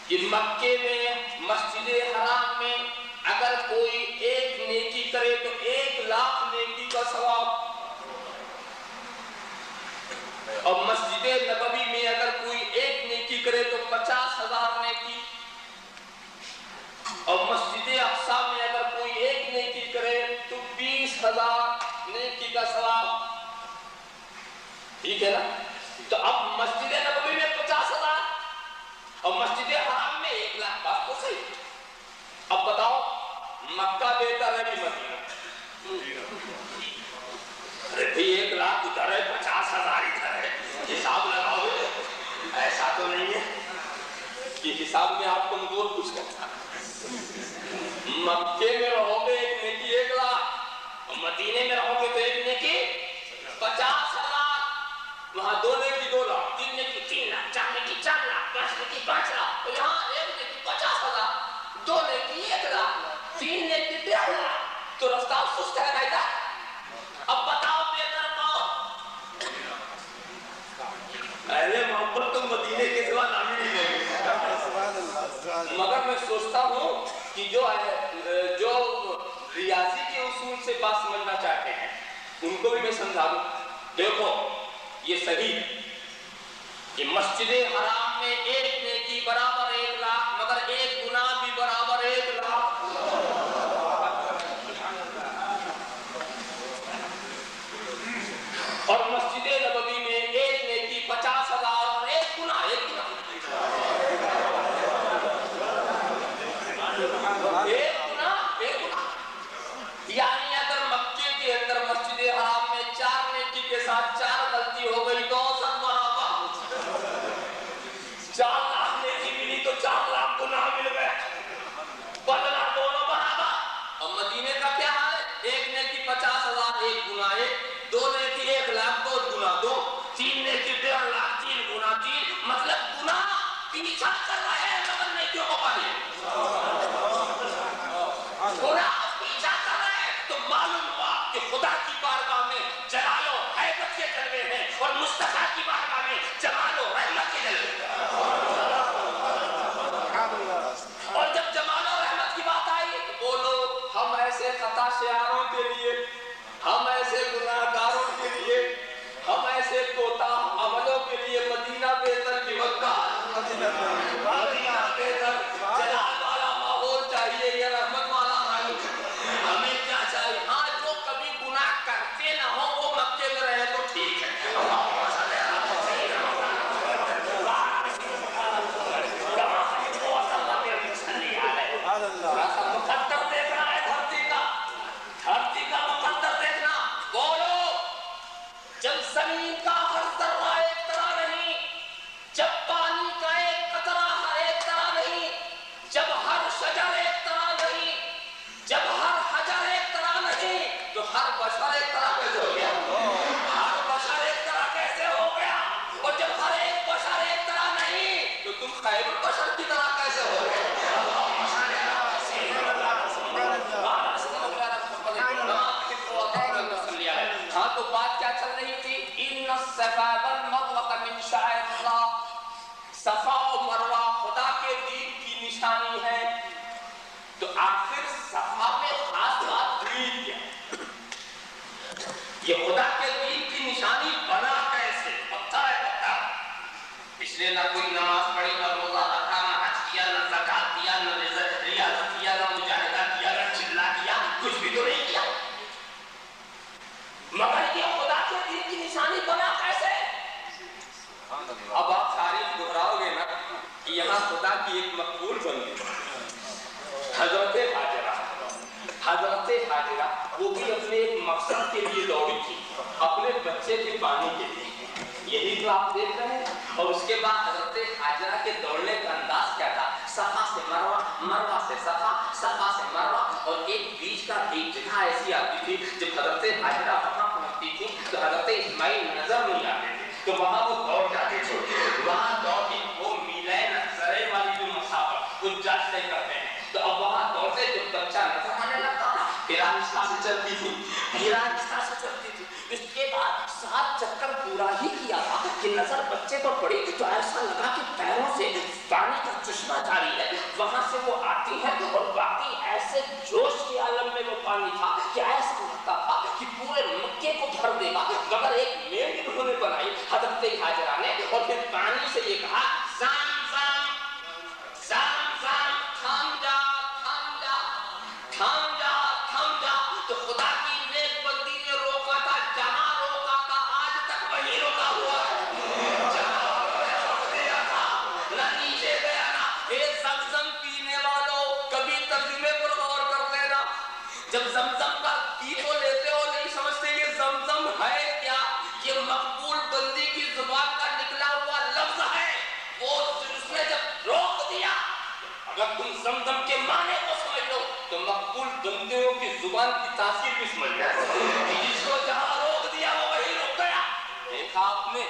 کہ مکے میں مسجد حرام میں اگر کوئی ایک نیکی کرے تو 1,00,000 نیکی کا ثواب, اور مسجد نبوی میں اگر کوئی ایک نیکی کرے تو 50,000 نیکی, اور مسجد اقصی میں اگر کوئی ایک نیکی کرے تو 20,000 نیکی کا ثواب. ٹھیک ہے نا؟ تو اب مسجد نبوی میں 50,000 اور مسجد حرام میں 1,00,000, بات تو صحیح. اب بتاؤ مکہ بہتر ہے کہ مدینہ؟ ارے بھئی 1,00,000 ادھر ہے 50,000 ادھر ہے, حساب لگاؤ. ایسا تو نہیں ہے کہ حساب میں آپ کمزور کچھ کرتا. مکے میں رہو گے ایک نیکی 1,00,000, اور مدینے میں رہو گے تو ایک نیکی 50,000. وہاں 2 نیکی 2,00,000, 3 نیکی 3,00,000, 4 نیکی 4,00,000, 5 نیکی 5,00,000. تو یہاں ایک نیکی 50,000, 2 نیکی 1,00,000, 3 نیکی 1,50,000. تو رفتار سست ہے بھائی صاحب. اب بتاؤ بہتر کون؟ اہل محبت تو مدینے کے سوا نام ہی نہیں جو ریاضی کے اصول سے بات سمجھنا چاہتے ہیں ان کو بھی میں سمجھا دوں. دیکھو یہ صحیح ہے کہ مسجد حرام میں ایک نیکی برابر 1 لاکھ، مگر ایک گناہ بھی برابر 1 لاکھ. اور مسجد نبوی میں ایک نیکی 50,000 اور ایک گناہ. یعنی اگر مکے کے اندر مسجد حرام میں 4 نیکی کے ساتھ 4 غلطی ہو گئی تو سب برابر. 4 لاکھ نیکی ملی تو 4 لاکھ گناہ مل گئے، بدلا دونوں برابر. اور مدینے کا کیا حال ہے؟ ایک نیکی 50,000 ایک گناہ 1، 2 نیکی 1 لاکھ 2 گناہ 2، 3 نیکی 1.5 لاکھ 3 گناہ 3. مطلب گناہ پیچھا کر رہے ہیں مگر نیکیوں کو پانی. گناہ پیچھا کر رہے ہیں تو معلوم ہوا کہ خدا کی بارگاہ میں جلال و حیبت کے جلوے ہیں اور مصطفیٰ کی بارگاہ میں جمال و رحمت کے جلوے ہیں. اور جب جمال و رحمت کی بات آئی تو بولو ہم ایسے خطا شعاروں کے لیے، ہم ایسے گناہ گاروں کے لیے، ہم ایسے کوتاہ عملوں کے لیے مدینہ بہتر کی وقت مدینہ بہتر جلال والا ماحول چاہیے یا رحمت والا ماحول؟ ہمیں کیا چاہیے؟ ہاں جو کبھی گناہ کرتے نہ ہو وہ مکے میں رہے تو ٹھیک ہے. مقدر دیکھنا ہے دھرتی کا مقدر دیکھنا. بولو جب زمین کا ہر ذرہ ایک طرح نہیں، جب پانی کا ایک قطرہ ایک طرح نہیں، جب ہر شجر ایک طرح نہیں، جب ہر حجر ایک طرح نہیں، تو ہر بشر ایک طرح کیسے ہو گیا؟ ہر بشر ایک طرح کیسے ہو گیا؟ اور جب ہر ایک بشر ایک طرح نہیں تو تم خیر البشر کی طرح کیسے ہو گئے؟ ہاں تو بات کیا چل رہی تھی؟ ان الصفا والمروہ من شعائر اللہ. صفا و مروہ خدا کے دین کی نشانی ہے. تو آخر صفا میں خاص بات ہوئی کیا؟ یہ خدا کے دین کی نشانی بنا کیسے؟ پتہ ہے پتہ. اس نے نہ کوئی نماز پڑھی، نہ روزہ رکھا، نہ حج کیا، نہ زکات دیا، نہ ریاضت کیا، نہ مجاہدہ کیا، نہ چلا کیا، کچھ بھی تو نہیں کیا. مگر یہ خدا کے دین کی نشانی بنا کیسے؟ اب آپ تاریخ دہراؤ گے نا کہ یہاں خدا کی ایک مقبول بندی حضرت حاجرہ وہ بھی اپنے ایک مقصد کے لیے دوڑی تھی، اپنے بچے کے پانی کے لیے. یہی تو آپ دیکھ رہے ہیں. اور اس کے بعد حضرت حاجرہ کے دوڑنے کا انداز کیا تھا؟ صفا سے مروہ، مروہ سے صفا، صفا سے مروہ. اور ایک بیچ کا ایک جگہ ایسی آتی تھی جب حضرت حاجرہ وہاں پہنچتی تھی تو حضرت اسماعیل نظر نہیں آتے تھے تو وہاں وہ دوڑ جاتے تھے. وہاں دوڑ کے وہ میلین زرے والی جو مسافت وہ جج نہیں کرتے ہیں تو اب وہاں دوڑتے جو بچہ نظر آنے لگتا تھا پھر آہستہ سے چلتی تھی، پھر آہستہ سے چلتی تھی. اس کے بعد 7 چکر پورا ہی کیا تھا کہ نظر بچے پر پڑی تو ایسا لگا کہ پیروں سے پانی کا چشمہ جاری ہے. وہاں سے وہ آتی ہے اور باقی ایسے جوش کے عالم میں وہ پانی تھا کہ ایسا لگتا تھا کہ پورے مکے کو بھر دے گا. مگر ایک میڈ انہوں نے بنائی حضرت حاجرہ نے اور پھر پانی سے یہ کہا زمزم زمزم تھم جا تھم جا تھم جا تھم جا. تو خدا کی نیک بندی نے روکا تھا، جہاں روکا تھا آج تک وہی روکا ہوا ہے. جہاں روک دیا تھا نہ نیچے گیا نا. اے زمزم پینے والوں کبھی ترجمے پر غور کر لینا. جب زمزم کا پی تو لیتے ہو نہیں سمجھتے یہ زمزم ہے کیا؟ یہ مقبول بندی کی زبان کا نکلا ہوا لفظ ہے. وہ اس نے جب روک دیا، اگر تم زمزم کے معنی کو سمجھ لو تو مقبول بندیوں کی زبان کی تاثیر بھی سمجھ گیا. جس کو جہاں روک دیا وہ وہی رک گیا. دیکھا آپ نے،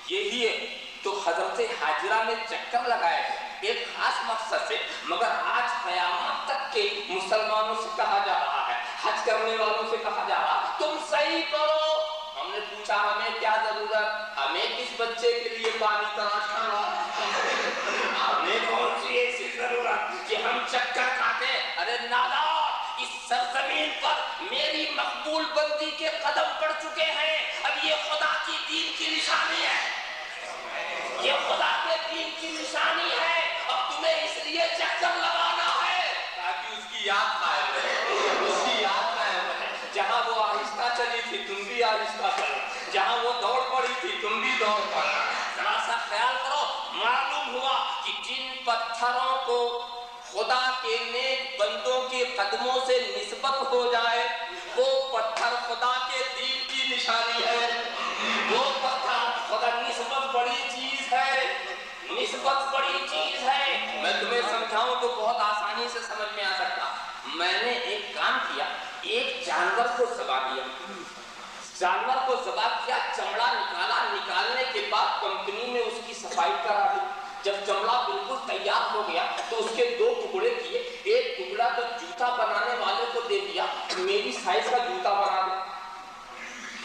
یہی ہے. تو حضرت حاجرہ نے چکر لگائے ایک خاص مقصد سے. مگر آج قیامت تک کے مسلمانوں سے کہا جا رہا ہے، حج کرنے والوں سے کہا جا رہا ہے تم صحیح کرو. ہم نے پوچھا ہمیں کیا ضرورت؟ ہمیں کس بچے کے لیے پانی تلاش کرنا؟ ہمیں کون سی ایسی ضرورت کہ ہم چکر کھاتے ارے نادان، اس سرزمین پر میری مقبول بندی کے قدم پڑ چکے ہیں، اب یہ خدا کی دین کی نشانی ہے، یہ خدا کے دین کی نشانی ہے، اب تمہیں اس لیے چکر لگانا ہے تاکہ اس کی یاد قائم رہے، اس کی یاد قائم رہے۔ جہاں وہ آہستہ چلی تھی تم بھی آہستہ چلو، جہاں وہ دوڑ پڑی تھی تم بھی دوڑ پڑنا۔ ذرا سا خیال کرو، معلوم ہوا کہ جن پتھروں کو خدا کے نیک بندوں کے قدموں سے نسبت ہو جائے وہ پتھر خدا کے دین کی نشانی ہے، وہ پتھر خدا، نسبت بڑی چیز ہے، نسبت بڑی چیز ہے۔ میں تمہیں سمجھاؤں تو بہت آسانی سے سمجھ میں آ سکتا۔ میں نے ایک کام کیا، ایک جانور کو ذبح کیا، جانور کو ذبح کیا، چمڑا نکالا، نکالنے کے بعد کمپنی میں اس کی صفائی کرا دی۔ جب چمڑا بالکل تیار ہو گیا تو اس کے دو ٹکڑے کیے، ایک ٹکڑا تو جوتا بنانے والے کو دے دیا، میری سائز کا جوتا بنا دے،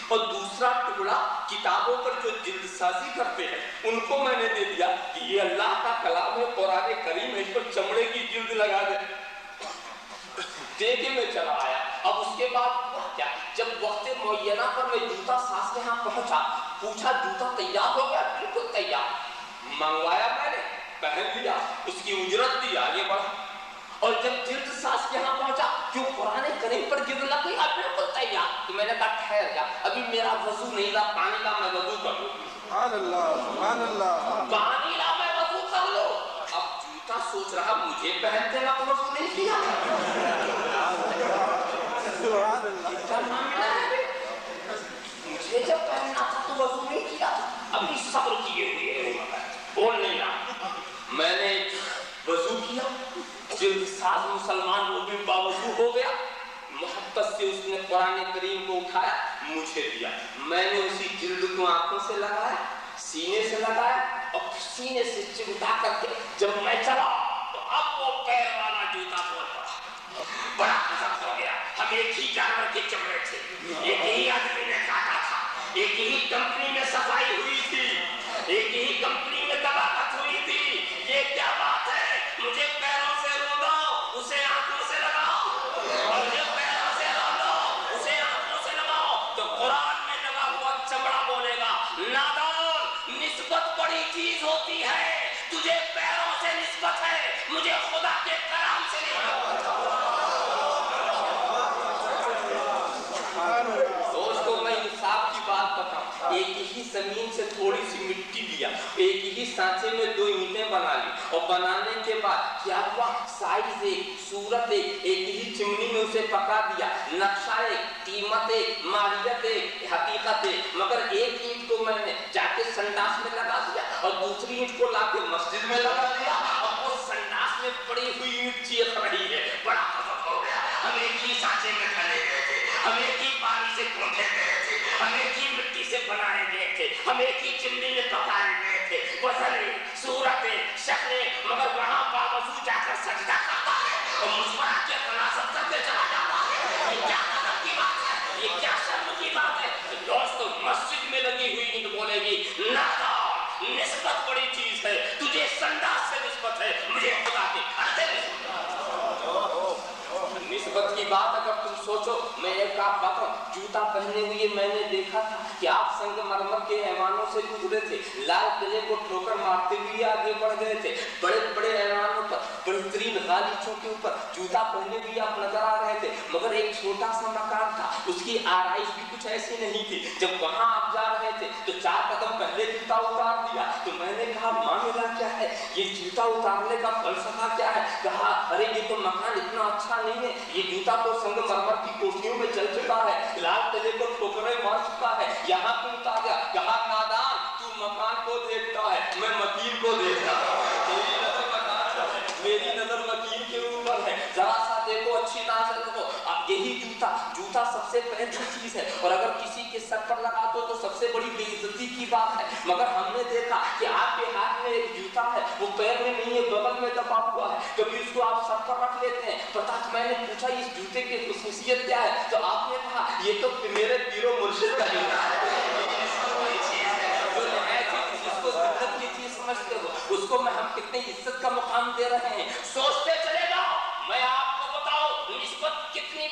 اور دوسرا ٹکڑا کتابوں پر جو جلد سازی کرتے ہیں ان کو میں نے دے دیا کہ یہ اللہ کا کلام ہے، قرآن کریم ہے، اس پر چمڑے کی جلد لگا دے۔ دے کے میں چلا آیا۔ اب اس کے بعد ہوا کیا، جب وقت معینہ پر میں جوتا ساز کے ہاں پہنچا، پوچھا جوتا تیار ہو گیا؟ بالکل تیار۔ منگوایا میں نے، پہن لیا، اس کی اجرت دی، آگے بڑھا۔ اور جب جلد ساز کے ہاں پہنچا، کیوں قرآن کریم پر جلد لگ گئی؟ بالکل تیار۔ تو میں نے کہا ٹھہر جا، ابھی میرا وضو نہیں لا، پانی لا، میں وضو کر لوں۔ سبحان اللہ، سبحان اللہ، پانی لا، میں وضو کر لوں۔ اب جوتا سوچ رہا مجھے پہنتے وقت وضو نہیں کیا، سبحان اللہ، کیا معاملہ ہے؟ مجھے جب پہننا تھا تو وضو نہیں کیا تھا، ابھی صبر کیے ہوئے ہے، بول نہیں رہا۔ میں نے وضو کیا، جلد ساز مسلمان وہ بھی باوضو ہو گیا، محبت سے اس نے قرآن کریم کو اٹھایا، مجھے دیا، میں نے اسی جلد کو آنکھوں سے لگایا، سینے سے لگایا، اور سینے سے چمٹا کر کے جب میں چلا تو اب وہ پیر والا جوتا بول پڑا، بڑا قسم ہو گیا۔ ہم ایک ہی جانور کے چمڑے تھے، ایک ہی آدمی نے کاٹا تھا، ایک ہی کمپنی میں صفائی ہوئی تھی، ایک ہی کمپنی میں طباقت ہوئی تھی، یہ کیا بات ہے؟ مجھے پیروں سے رونو، اسے آنکھوں سے لگاؤ، اور مجھے پیروں سے رونو، اسے آنکھوں سے لگاؤ، تو قرآن میں لگا ہوا چمڑا بولے گا نادان، نسبت بڑی چیز ہوتی ہے، تجھے پیروں سے نسبت ہے، مجھے خدا کے کلام سے نسبت ہے۔ دوستو میں انصاف کی بات بتاؤں، ایک ہی زمین سے تھوڑی سی مٹی لیا، ایک ہی سانچے میں دو اینٹیں بنا لی، اور بنانے کے بعد کیا ہوا، سائز ایک، صورت ایک ہی چمنی میں اسے پکا دیا، نقشہ ایک، قیمت ایک، ماہیت ایک، حقیقت ایک، مگر ایک اینٹ کو میں نے جا کے سنڈاس میں لگا دیا اور دوسری اینٹ کو لا کے مسجد میں لگا دیا، اور وہ سنڈاس میں پڑی ہوئی اینٹ چیخ رہی ہے، بڑا غضب ہو گیا۔ ہم ایک ہی سانچے میں ڈھلے گئے تھے، ہم ایک ہی پانی سے گھونٹے گئے تھے، ہم ایک ہی مٹی سے بنائے گئے تھے، ہم ایک ہی چمنی میں پکائے گئے تھے، وزن صورت شکل، مگر وہاں باوضو جا کر سجدہ کرتا ہے اور مسکرا کے تناسب کرتے چلا جاتا ہے۔ یہ کیا غضب کی بات ہے، یہ کیا شرم کی بات ہے؟ دوستو مسجد میں لگی ہوئی اینٹ بولے گی نادان، نسبت بڑی چیز ہے، تجھے سنڈاس سے نسبت ہے، مجھے خدا کے گھر سے نسبت ہے۔ نسبت کی بات اگر تم سوچو، میں ایک آپ بتاؤں، جوتا پہنے ہوئے میں نے دیکھا تھا کہ آپ سنگ مرمر کے ایوانوں سے گزرے تھے، لال قلعے کو ٹھوکر مارتے ہوئے آگے بڑھ گئے تھے، بڑے بڑے ایوانوں پر، بہترین غالیچوں کے اوپر جوتا پہنے ہوئے آپ نظر آ رہے تھے، مگر ایک چھوٹا سا مکان تھا، اس کی آرائش بھی کچھ ایسی نہیں تھی۔ جب وہاں آپ جا رہے تھے تو 4 قدم پہلے جوتا اتار دیا، تو میں نے کہا معاملہ کیا ہے، یہ جوتا اتارنے کا فلسفہ کیا ہے؟ کہا ارے یہ تو مکان اتنا اچھا نہیں ہے، یہ جوتا تو سنگ مرمر کی کوٹھیوں میں چل چکا ہے، لال قلعے کو ٹھوکریں مار چکا ہے، یہاں کیوں اتار گیا؟ کہا نادان، تو مکان کو دیکھتا ہے، میں مکین کو دیکھتا ہوں، میری نظر مکین کے اوپر ہے، ذرا سا دیکھو، اچھی طرح سے دیکھو۔ اب یہی جوتا سب سے پہلی چیز ہے، اور اگر کسی کے سر پر لگا دو تو سب سے بڑی بے عزتی کی بات ہے، مگر ہم نے دیکھا کہ آپ کے ہاتھ میں ایک جوتا ہے، وہ پیر میں نہیں ہے، بغل میں دبا ہوا ہے، کبھی اس کو آپ سر پر رکھ لیتے ہیں۔ پتا میں نے پوچھا اس جوتے کی خصوصیت کیا ہے، تو آپ نے کہا یہ تو میرے پیر و مرشد کا جوتا ہے، جس کو عزت کی چیز سمجھتے ہو اس کو میں ہم کتنی عزت کا مقام دے رہے ہیں، سوچتے چلے جاؤ۔ میں آپ کو بتاؤں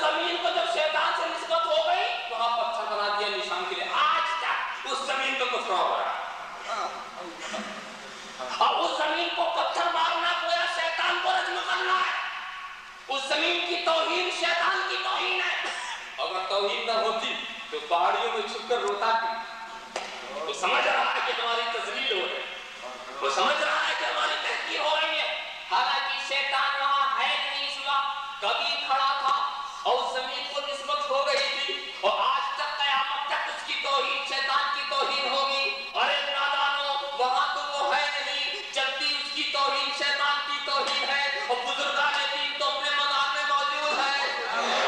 زمین کو جب شیطان سے نسبت ہو گئی وہاں پتھر بنا دیا نشان کے لیے. آج تک اس زمین کو کفر ہو رہا ہے. اور اس زمین کو پتھر مارنا گویا شیطان کو رجم کرنا ہے. اس زمین کی توہین شیطان کی توہین ہے. اگر توہین نہ ہوتی تو پہاڑیوں میں چھپ کر روتا تھی. وہ سمجھ رہا ہے کہ ہماری تذلیل ہو رہی ہے, وہ سمجھ رہا ہے کہ ہماری تحقیر ہو رہی ہے. حالانکہ شیطان وہاں ہے نہیں اس وقت, کبھی کھڑا تھا اور اس زمین کو نسبت ہو گئی تھی اور آج تک قیامت تک اس کی توہین شیطان کی توہین ہوگی. ارے نادانو, وہاں تو وہ ہے نہیں, جب بھی اس کی توہین شیطان کی توہین ہے. اور بزرگان دین تو اپنے مدار میں موجود ہے,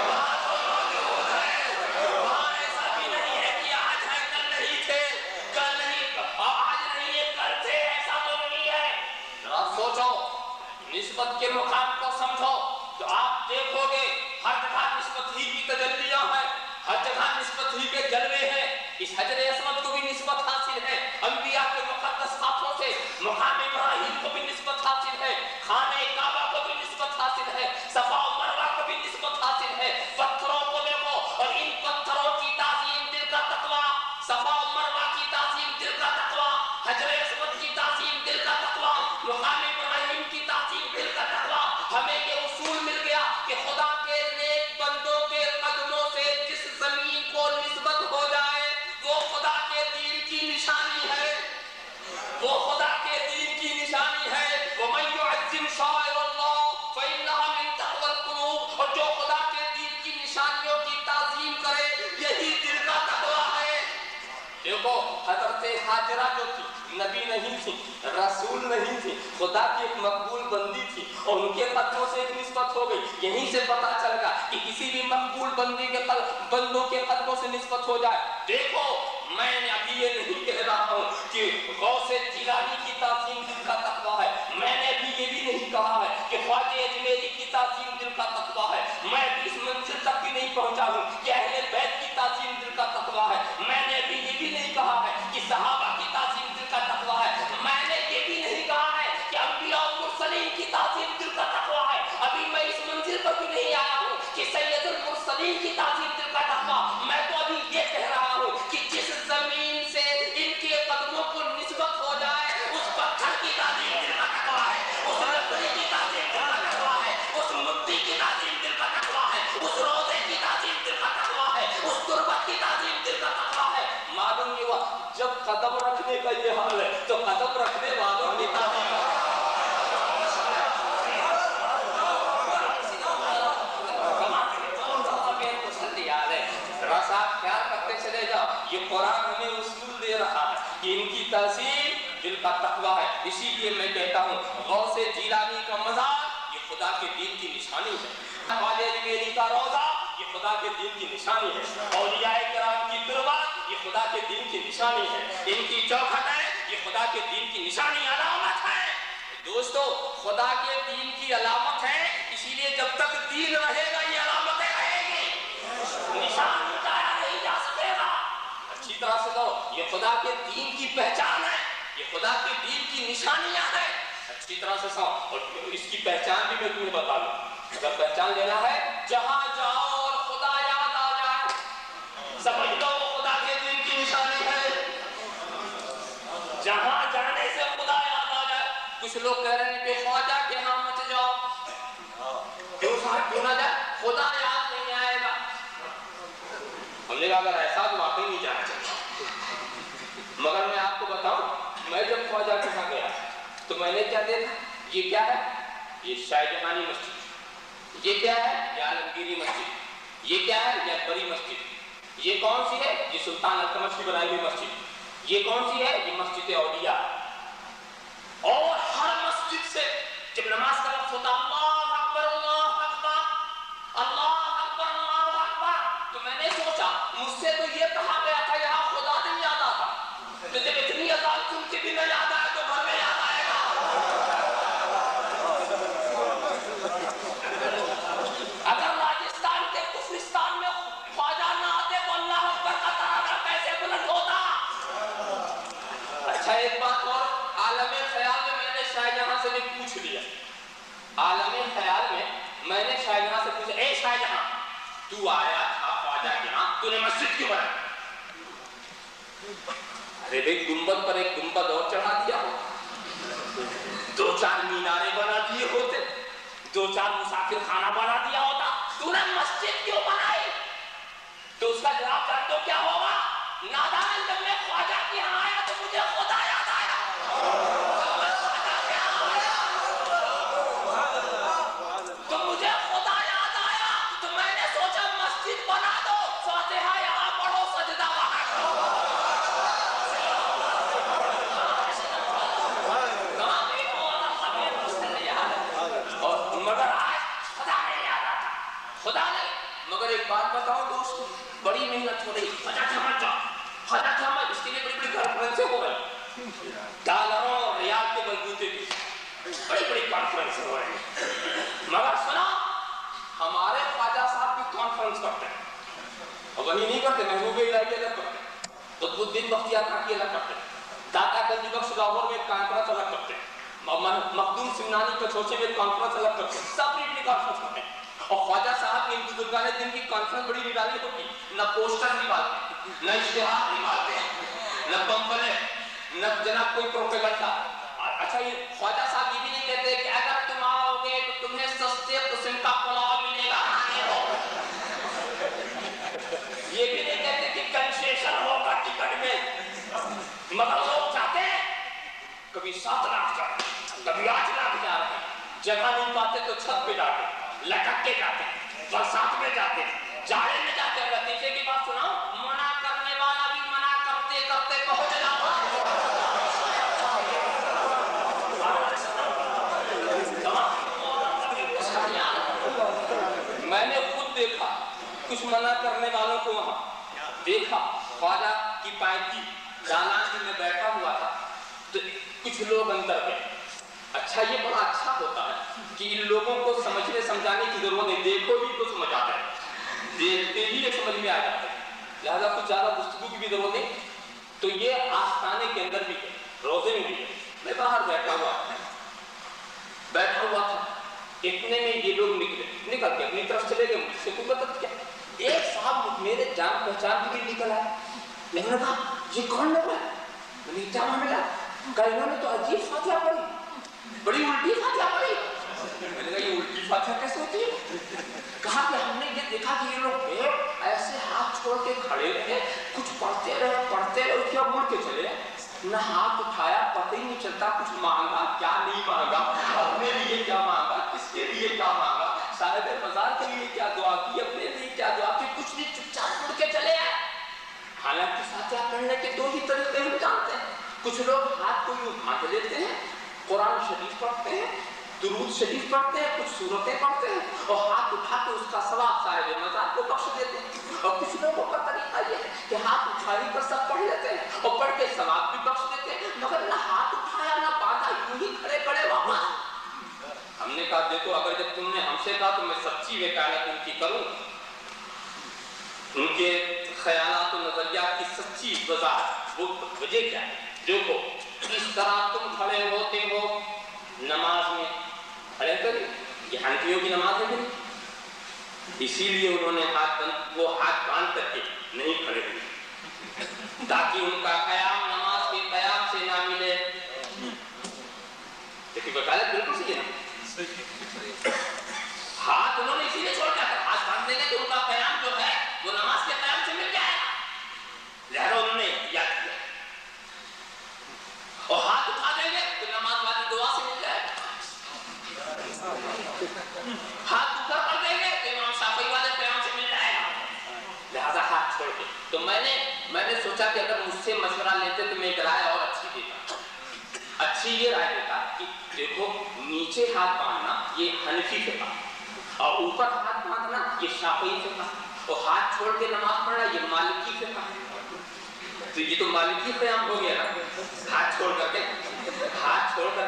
وہاں تو موجود ہے. وہاں ایسا بھی نہیں ہے کہ آج ہے کل نہیں تھے, کل نہیں آج نہیں ہے کل تھے, ایسا تو نہیں ہے. ذرا سوچو, نسبت کے مقام کو سمجھو تو آپ دیکھو گے ہر جگہ نسبت ہی کی تجلیاں ہیں, ہر جگہ نسبت ہی کے جلوے ہیں. اس حجر اسود کو بھی نسبت حاصل ہے انبیاء کے مقدس ہاتھوں سے, مقام ابراہیم کو بھی نسبت حاصل ہے, خانہ کعبہ کو بھی نسبت حاصل ہے, صفا و مروہ کو بھی نسبت حاصل ہے. پتھروں کو دیکھو اور ان پتھروں کی تعظیم دل کا تقویٰ, صفا و مروہ کی تعظیم دل کا تقویٰ, حجر اسود کی تعظیم دل کا تقویٰ, مقام ابراہیم کی تعظیم دل کا تقویٰ. ہمیں یہ اصول مل گیا کہ خدا کے نیک بندوں کے قدموں سے جس زمین کو نسبت ہو جائے وہ خدا کے دین کی نشانی ہے, وہ خدا کے دین کی نشانی ہے. وَمَن يُعَظِّمْ شَعَائِرَ اللَّهِ فَإِنَّهَا مِن تَقْوَى الْقُلُوبِ, اور جو خدا کے دین کی نشانیوں کی تعظیم کرے یہی دل کا تقویٰ ہے. دیکھو حضرت حاجرہ جو تھی نبی نہیں تھی, رسول نہیں تھی, خدا کی ایک مقبول بندی تھی اور ان کے قدموں سے ایک نسبت ہو گئی. یہیں سے پتا چل گا کہ کسی بھی مقبول بندی کے بندوں کے قدموں سے نسبت ہو جائے. دیکھو میں نے ابھی یہ نہیں کہہ رہا ہوں کہ غوث جیلانی کی تعظیم دل کا تقویٰ ہے, میں نے ابھی یہ بھی نہیں کہا ہے کہ خواجہ اجمیری کی تعظیم دل کا تقویٰ ہے, میں ابھی اس منزل تک بھی نہیں پہنچا ہوں کہ اہل بیت کی تعظیم دل کا تقویٰ ہے, میں نے ابھی یہ بھی نہیں کہا ہے کہ صحابہ کی تعظیم دل کا تقویٰ ہے, میں نے یہ بھی نہیں کہا ہے کہ انبیاء و مرسلین کی تعظیم دل کا تقویٰ ہے. ابھی میں اس منزل پر بھی نہیں آیا ہوں کہ سید المرسلین کی تعظیم دل کا تقویٰ. میں تو ابھی یہ کہہ رہا ہوں کہ جس زمین سے ان کے قدموں کو نسبت ہو جائے اس پتھر کی تعظیم دل کا تقویٰ ہے, اس لکڑی کی تعظیم دل کا تقویٰ ہے, اس مٹی کی تعظیم دل کا تقویٰ ہے, اس روزے کی تعظیم دل کا تقویٰ ہے, اس تربت کی تعظیم دل کا تقویٰ ہے. معلوم یہ ہوا جب قدم رکھنے کا یہ حال ہے تو قدم رکھنے والوں کی تعظیم خیال کرتے چلے جاؤ. یہ قرآن ہمیں اصول دے رہا ہے کہ ان کی تعظیم دل کا تقویٰ ہے. اسی لیے میں کہتا ہوں غوث جیلانی کا مزار یہ خدا کے دین کی نشانی ہے, خواجہ اجمیری کا روضہ یہ خدا کے دین کی نشانی ہے, اولیاء کرام کی تربت یہ خدا کے دین کی نشانی ہے, ان کی چوکھٹیں یہ خدا کے دین کی نشانی علامت ہے. دوستو خدا کے دین کی علامت ہے, اسی لیے جب تک دین رہے گا یہ علامتیں رہے گی, نشان مٹایا نہیں جا سکے گا. اچھی طرح سے دو, یہ خدا کے دین کی پہچان ہے, یہ خدا کے دین کی نشانیاں ہیں. اچھی طرح سے سو, اور اس کی پہچان بھی میں تمہیں بتا دوں. اگر پہچان لینا ہے جہاں جاؤ اور خدا یاد آ جائے سمجھ لو وہ خدا کے دین کی نشانی ہے. جہاں جانے سے خدا یاد آ جائے. کچھ لوگ کہہ رہے ہیں کہ خواجہ کے ہاں مت جاؤ, کیوں نہ جائے, خدا یاد نہیں آئے گا. ہم نے کہا اگر ایسا تو واقعی نہیں جانا چاہتا, مگر میں آپ کو بتاؤں میں جب خواجہ کے ہاں گیا تو میں نے کیا دیکھا, یہ کیا ہے, یہ شاہ جہانی مسجد, یہ کیا ہے, یہ عالمگیری مسجد, یہ کیا ہے, یہ اکبری مسجد, یہ کون سی ہے, یہ سلطان التمش کی بنائی ہوئی مسجد, یہ کون سی ہے, یہ مسجد اولیاء. اور ہر مسجد سے جب نماز کا وقت ہوتا اللہ اکبر اللہ اکبر اللہ اکبر اللہ اکبر, تو میں نے سوچا مجھ سے تو یہ کہا گیا تھا یہاں خدا نہیں یاد آتا, تو جب اتنی اذان سن کے بھی نہ یاد آئے تو گھر میں یاد آئے گا. اگر راجستھان کے کفرستان میں خواجہ نہ آتے تو اللہ اکبر کا ترانہ کیسے بلند ہوتا. اچھا ایک بات اور, عالم خیال میں میں نے شاہ جہاں سے بھی پوچھ لیا, عالم خیال میں میں نے شاہ جہاں سے پوچھا, اے شاہ جہاں تو آیا تھا خواجہ کے ہاں، تو نے مسجد کیوں بنائی؟ ارے بھائی گنبد پر ایک گنبد اور چڑھا دیا ہو، 2-4 میناریں بنا دیے ہوتے، 2-4 مسافر خانہ بنا دیا ہوتا، تو نے مسجد کیوں بنائی؟ تو اس کا جواب جان دو کیا ہوگا؟ نادان جب میں خواجہ کے یہاں آیا تو مجھے خدا یاد آیا، تو مجھے خدا یاد آیا، تو میں نے سوچا مسجد بنا دو، فاتحہ یہاں پڑھو سجدہ وہاں کرو، اور مگر آج خدا نہیں یاد آتا، خدا نہیں۔ مگر ایک بات بتاؤ دوستو، بڑی محنت ہو رہی، حجت احمد اس کے لیے بڑی بڑی کانفرنسیں ہو رہی، ڈالروں اور ریال کے بلبوتے کی بڑی بڑی کانفرنسیں ہو رہی، مگر سنا ہمارے خواجہ صاحب بھی کانفرنس کرتے ہیں، اور وہی نہیں کرتے، محبوب الہی الگ کرتے، قطب الدین بختیار کاکی الگ کرتے، داتا گنج بخش لاہور میں کانفرنس الگ کرتے، مخدوم سمنانی کچھوچے میں کانفرنس الگ کرتے، سب اپنی کانفرنس کرتے ہیں۔ اور خواجہ صاحب کی ان بزرگان دن کی کانفرنس بڑی نرالی ہوتی، نہ پوسٹر نکالتے، نہ اشتہار نکالتے، نہ پمفلٹ، نہ جناب کوئی پروپیگنڈا۔ اچھا یہ خواجہ صاحب یہ بھی نہیں کہتے کہ اگر تم آؤ گے تو تمہیں سستے قسم کا پلاؤ ملے گا، یہ بھی نہیں کہتے کہ کنسیشن ہوگا ٹکٹ میں، مگر لوگ چاہتے ہیں کبھی 7 لاکھ جا رہے ہیں، کبھی 8 لاکھ جا رہے ہیں، جگہ نہیں پاتے تو چھت پہ جاتے ہیں، لٹک کے جاتے ہیں، برسات میں جاتے ہیں، جاڑے میں جاتے ہیں۔ نتیجے کی بات سناؤ، منع کرنے والا بھی منع کرتے کرتے پہنچ جاتا ہے۔ میں نے خود دیکھا کچھ منع کرنے والوں کو وہاں دیکھا، خواجہ کی پائکی دالان میں بیٹھا ہوا تھا تو کچھ لوگ اندر گئے۔ اچھا یہ بڑا اچھا ہوتا ہے کہ ان لوگوں کو سمجھنے سمجھانے کی ضرورت نہیں، دیکھو بھی تو سمجھ آتا ہے، دیکھتے ہی یہ سمجھ میں آ جاتا ہے، لہذا کچھ زیادہ گفتگو کی بھی ضرورت نہیں۔ تو یہ آستانے کے اندر بھی ہے، روزے میں بھی ہے، میں باہر بیٹھا ہوا تھا، اتنے میں یہ لوگ نکل کے اپنی طرف چلے گئے، مجھ سے کوئی بات کیا، ایک صاحب میرے جان پہچان کی بھی نکل آیا، لیکن کہا یہ کون لوگ ہے؟ میں نے کیا ملا؟ کہا انہوں نے تو عجیب فاتحہ پڑھی، بڑی الٹی فاتحہ پڑھی۔ میں نے کہا یہ الٹی فاتحہ کیسے ہوتی ہے؟ کہا کہ ہم نے یہ دیکھا کہ یہ لوگ ایسے ہاتھ چھوڑ کے کھڑے رہے، کچھ پڑھتے رہے، اس کے بعد مڑ کے چلے، نہ ہاتھ اٹھایا، پتہ ہی نہیں چلتا کچھ مانگا کیا نہیں مانگا، اپنے لیے کیا مانگا، کس کے لیے کیا مانگا، صاحب بازار کے لیے کیا دعا کی، اپنے لیے کیا دعا کی، کچھ نہیں، چپ چاپ مڑ کے چلے آئے۔ حالانکہ فاتحہ پڑھنے کے 2 ہی طریقے ہم جانتے ہیں، کچھ لوگ ہاتھ کو یوں باندھ لیتے ہیں، قرآن شریف پڑھتے ہیں، درود شریف پڑھتے ہیں، کچھ سورتیں پڑھتے ہیں اور ہاتھ اٹھا کے اس کا ثواب صاحب مزار کو بخش دیتے ہیں، اور کچھ لوگوں کا طریقہ یہ ہے کہ ہاتھ اٹھائی کر سب پڑھ لیتے ہیں اور پڑھ کے ثواب بھی بخش دیتے ہیں، مگر نہ ہاتھ اٹھایا نہ باندھا، یوں ہی کھڑے کھڑے واپس۔ ہم نے کہا دیکھو اگر جب تم نے ہم سے کہا تو میں سچی وکالت ان کی کروں، ان کے خیالات و نظریات کی سچی وضاحت، وہ وجہ کیا ہے؟ دیکھو اس طرح تم کھڑے ہوتے ہو نماز میں، کھڑے کریں، یہ حنفیوں کی نماز ہے نہیں، اسی لیے انہوں نے وہ ہاتھ باندھ کر کے نہیں کھڑے ہوئے تاکہ ان کا قیام نماز کے قیام سے نہ ملے۔ لیکن وکالت بالکل صحیح ہے، ہاتھ انہوں نے اسی لیے چھوڑ دیا تھا، ہاتھ باندھ دیں گے تو ان کا قیام جو ہے وہ نماز کے قیام سے مل جائے گا، لہذا انہوں نے یاد کیا، اور ہاتھ اٹھا دیں گے تو نماز والی دعا سے مل جائے گا، ہاتھ اوپر کر دیں گے تو امام شافعی والے قیام سے مل جائے گا، لہذا ہاتھ چھوڑ کے۔ تو میں نے سوچا کہ اگر مجھ سے مشورہ لیتے تو میں ایک رائے اور اچھی دیتا، اچھی یہ رائے دیتا کہ دیکھو نیچے ہاتھ باندھنا یہ حنفی فقہ اور اوپر ہاتھ باندھنا یہ شافعی فقہ، اور ہاتھ چھوڑ کے نماز پڑھنا یہ مالکی فقہ ہے۔ تو یہ تو مالکی قیام ہو گیا نا، ہاتھ چھوڑ کر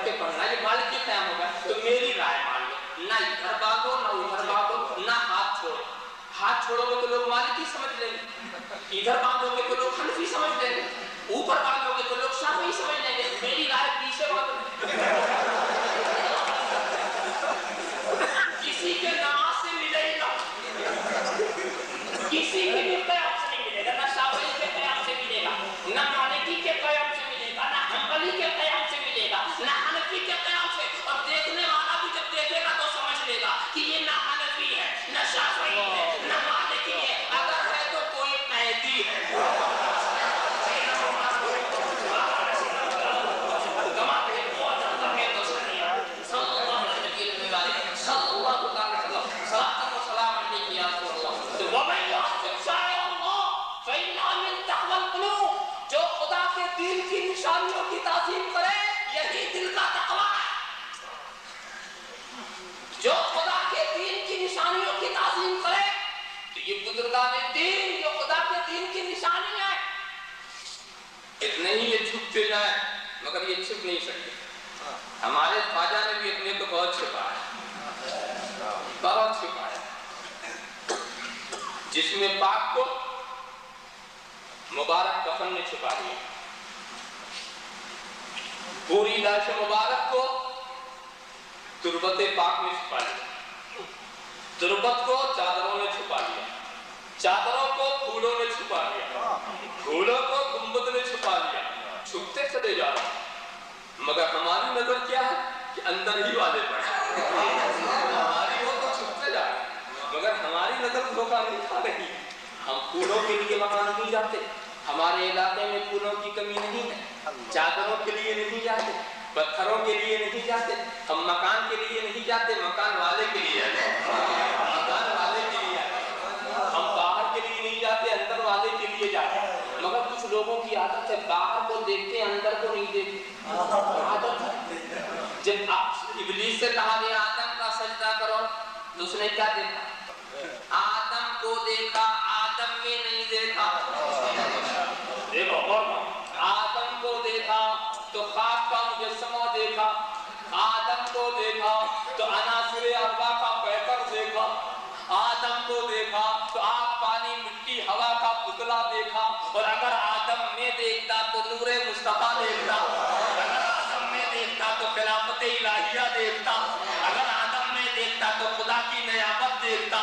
کے پڑھنا یہ مالکی قیام ہوگا۔ تو میری رائے مان لو، نہ ادھر بھاگو نہ ادھر بھاگو، نہ ہاتھ چھوڑو، ہاتھ چھوڑو گے تو لوگ مالکی سمجھ لیں گے، ادھر باندھو گے تو لوگ حنفی سمجھ لیں گے، اوپر باندھو گے تو لوگ شافعی سمجھ لیں گے، میری رائے پیچھے باندھو، کسی کے نماز سے ملے ہی نہ، نہیں یہ چھپتے جائیں مگر یہ چھپ نہیں سکتے. ہمارے خواجہ نے بھی اپنے کو بہت چھپایا، بہت چھپایا. جسم پاک کو مبارک کفن نے چھپا دیا، پوری لاش مبارک کو تربت پاک میں چھپا دیا، تربت کو چادروں نے چھپا دیا، چادروں کو پھولوں نے چھپا دیا، پھولوں کو گنبد نے چھپا دیا. چھپتے چلے جا رہے مگر ہماری نظر کیا ہے کہ اندر ہی والے پڑے. ہماری وہ تو چھپتے جا رہے مگر ہماری نظر دھوکہ نہیں کھا رہی. ہم پھولوں کے لیے وہاں نہیں جاتے، ہمارے علاقے میں پھولوں کی کمی نہیں ہے. چادروں کے لیے نہیں جاتے، پتھروں کے لیے نہیں جاتے، ہم مکان کے لیے نہیں جاتے، مکان والے کے لیے جاتے، مکان والے کے لیے جاتے. ہم باہر کے لیے نہیں جاتے، اندر والے کے لیے جاتے. مگر کچھ لوگوں کی عادت ہے باہر کو دیکھتے اندر کو نہیں دیکھتے. عادت ہے. جب ابلیس سے کہا گیا آدم کا سجدہ کرو تو اس نے کیا دیکھا؟ آدم کو دیکھا، آدم میں نہیں دیکھا. دیکھو آدم کو دیکھا تو خاک کا مجسمہ دیکھا، آدم کو دیکھا تو عناصر اربع کا پیکر دیکھا، آدم کو دیکھا تو آگ پانی مٹی ہوا کا پتلا دیکھا. اور اگر آدم میں دیکھتا تو نور مصطفیٰ دیکھتا، اگر آدم میں دیکھتا تو خلافت الہیہ دیکھتا، اگر آدم میں دیکھتا تو خدا کی نیابت دیکھتا،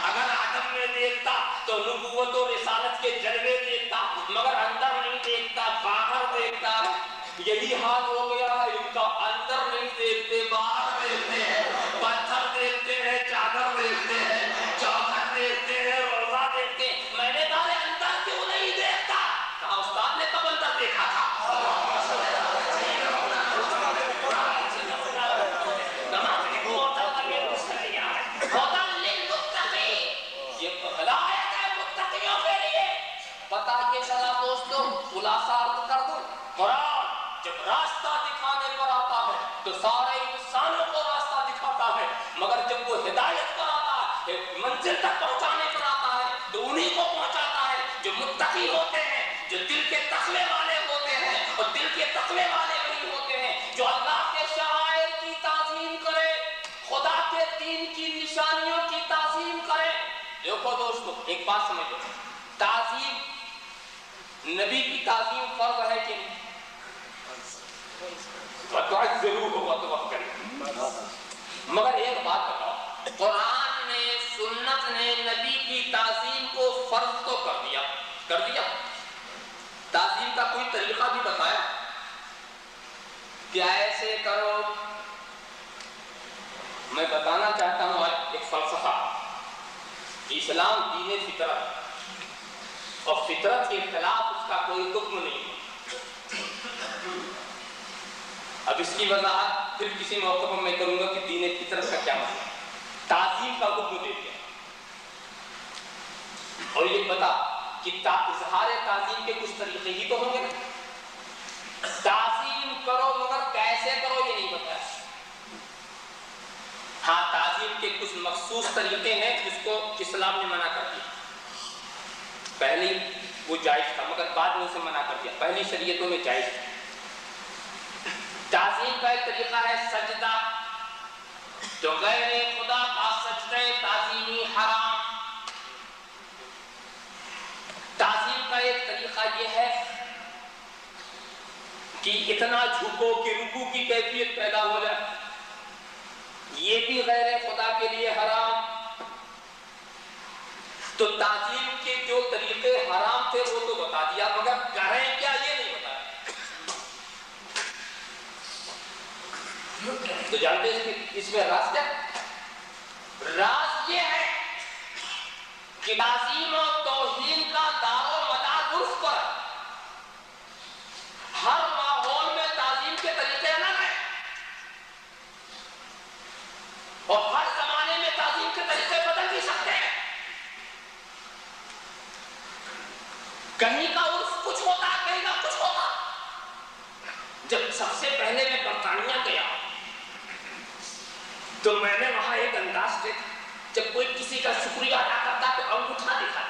اگر آدم میں دیکھتا تو نبوت و رسالت کے جلوے دیکھتا. مگر اندر نہیں دیکھتا، باہر دیکھتا. یہی حال ہو گیا ہے ان کا، اندر نہیں دیکھتے، باہر دیکھتے ہیں. پتھر دیکھتے ہیں، چادر دیکھتے ہیں، چوکھٹ دیکھتے ہیں، روزہ دیکھتے ہیں. میں نے کہا اندر کیوں نہیں دیکھتا؟ کہا استاد نے کب اندر دیکھا تھا؟ پتا یہ چلا دوستوں، خلاصہ عرض کر دوں، قرآن جب راستہ دکھانے پر آتا ہے تو سارے انسانوں کو راستہ دکھاتا ہے، مگر جب وہ ہدایت پر آتا ہے، منزل تک پہنچانے پر آتا ہے تو انہی کو پہنچاتا ہے جو متقی ہوتے ہیں، جو دل کے تقوی والے ہوتے ہیں. اور دل کے تقوی والے وہی ہوتے ہیں جو اللہ کے شعائر کی تعظیم کرے، خدا کے دین کی نشانیوں کی تعظیم کرے. دیکھو دوستو ایک بات سمجھو، تعظیم نبی کی تعظیم فرض ہے کہ نہیں؟ ضرور ہوگا تو وقت کریں. مگر ایک بات بتاؤ، قرآن نے سنت نے نبی کی تعظیم کو فرض تو کر دیا، تعظیم کا کوئی طریقہ بھی بتایا کہ ایسے کرو. میں بتانا چاہتا ہوں آج ایک فلسفہ، اسلام دین فطرت اور فطرت کے خلاف اس کا کوئی حکم نہیں. اب اس کی وضاحت پھر کسی موقع پر میں کروں گا کہ دین فطرت کا کیا مطلب ہے. تعظیم کا حکم دے دیا اور یہ بتا کہ اظہار تعظیم کے کچھ طریقے ہی تو ہوں گے. تعظیم کرو مگر کیسے کرو یہ نہیں بتایا. ہاں تعظیم کے کچھ مخصوص طریقے ہیں جس کو اسلام نے منع کر دیا. پہلی وہ جائز تھا مگر بعد میں اسے منع کر دیا. پہلی شریعتوں میں جائز تھا. تعظیم کا ایک طریقہ ہے سجدہ، جو غیر خدا کا سجدہ تعظیمی حرام. تعظیم کا ایک طریقہ یہ ہے کہ اتنا جھکو کہ رکوع کی کیفیت پیدا ہو جائے، یہ بھی غیر خدا کے لیے حرام. تو تعظیم کے جو طریقے حرام تھے وہ تو بتا دیا مگر کریں کیا یہ نہیں بتایا. تو جانتے ہیں اس میں راز کیا؟ راز یہ ہے کہ تعظیم اور توہین کا دار و مدار عرف پر، ہر ماحول میں تعظیم کے طریقے الگ ہیں اور ہر زمانے میں تعظیم کے طریقے بدل بھی سکتے ہیں. کہیں کا عرف کچھ ہوتا ہے، کہیں کا کچھ ہوتا. جب سب سے پہلے میں برطانیہ گیا تو میں نے وہاں ایک انداز دیکھا، جب کوئی کسی کا شکریہ ادا کرتا تو انگوٹھا دکھا.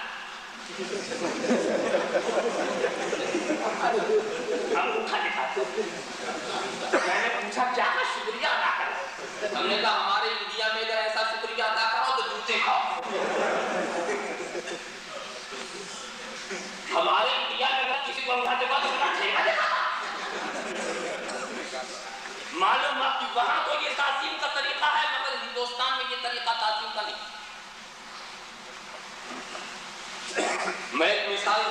انگوٹھا دکھاتے میں نے پوچھا کیا کا شکریہ ادا کرو؟ ہم نے کہا ہمارے انڈیا میں اگر ایسا شکریہ ادا کرو تو جوتے کھاؤ. ہمارے انڈیا میں اگر کسی کو انگوٹھا دکھا تو کیا ٹھیکا دکھا. معلوم ہوا کہ وہاں تو یہ تعظیم کا طریقہ ہے مگر ہندوستان میں یہ طریقہ تعظیم کا نہیں. میں ایک مثال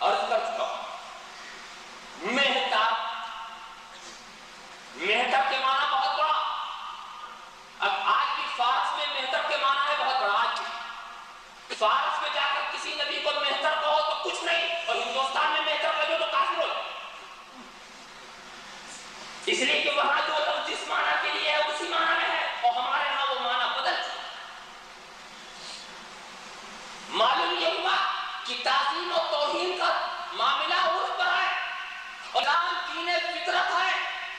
عرض کر چکا ہوں. مہتاب کے معنی بہت بڑا. اب آج بھی فارس میں مہتاب کے معنی ہے بہت بڑا. آج بھی فارس میں جا کر کسی نبی کو مہتاب کہو تو کچھ نہیں, اور ہندوستان میں مہتاب کہو تو کافر ہو جائے. اس لیے کہ وہاں جو لفظ جس معنی کے لیے ہے اسی معنی میں ہے, اور ہمارے ہاں وہ معنی بدل چکا. معلوم یہ ہوا کہ تعظیم و توہین کا معاملہ عرف پر ہے. اسلام دین فطرت ہے.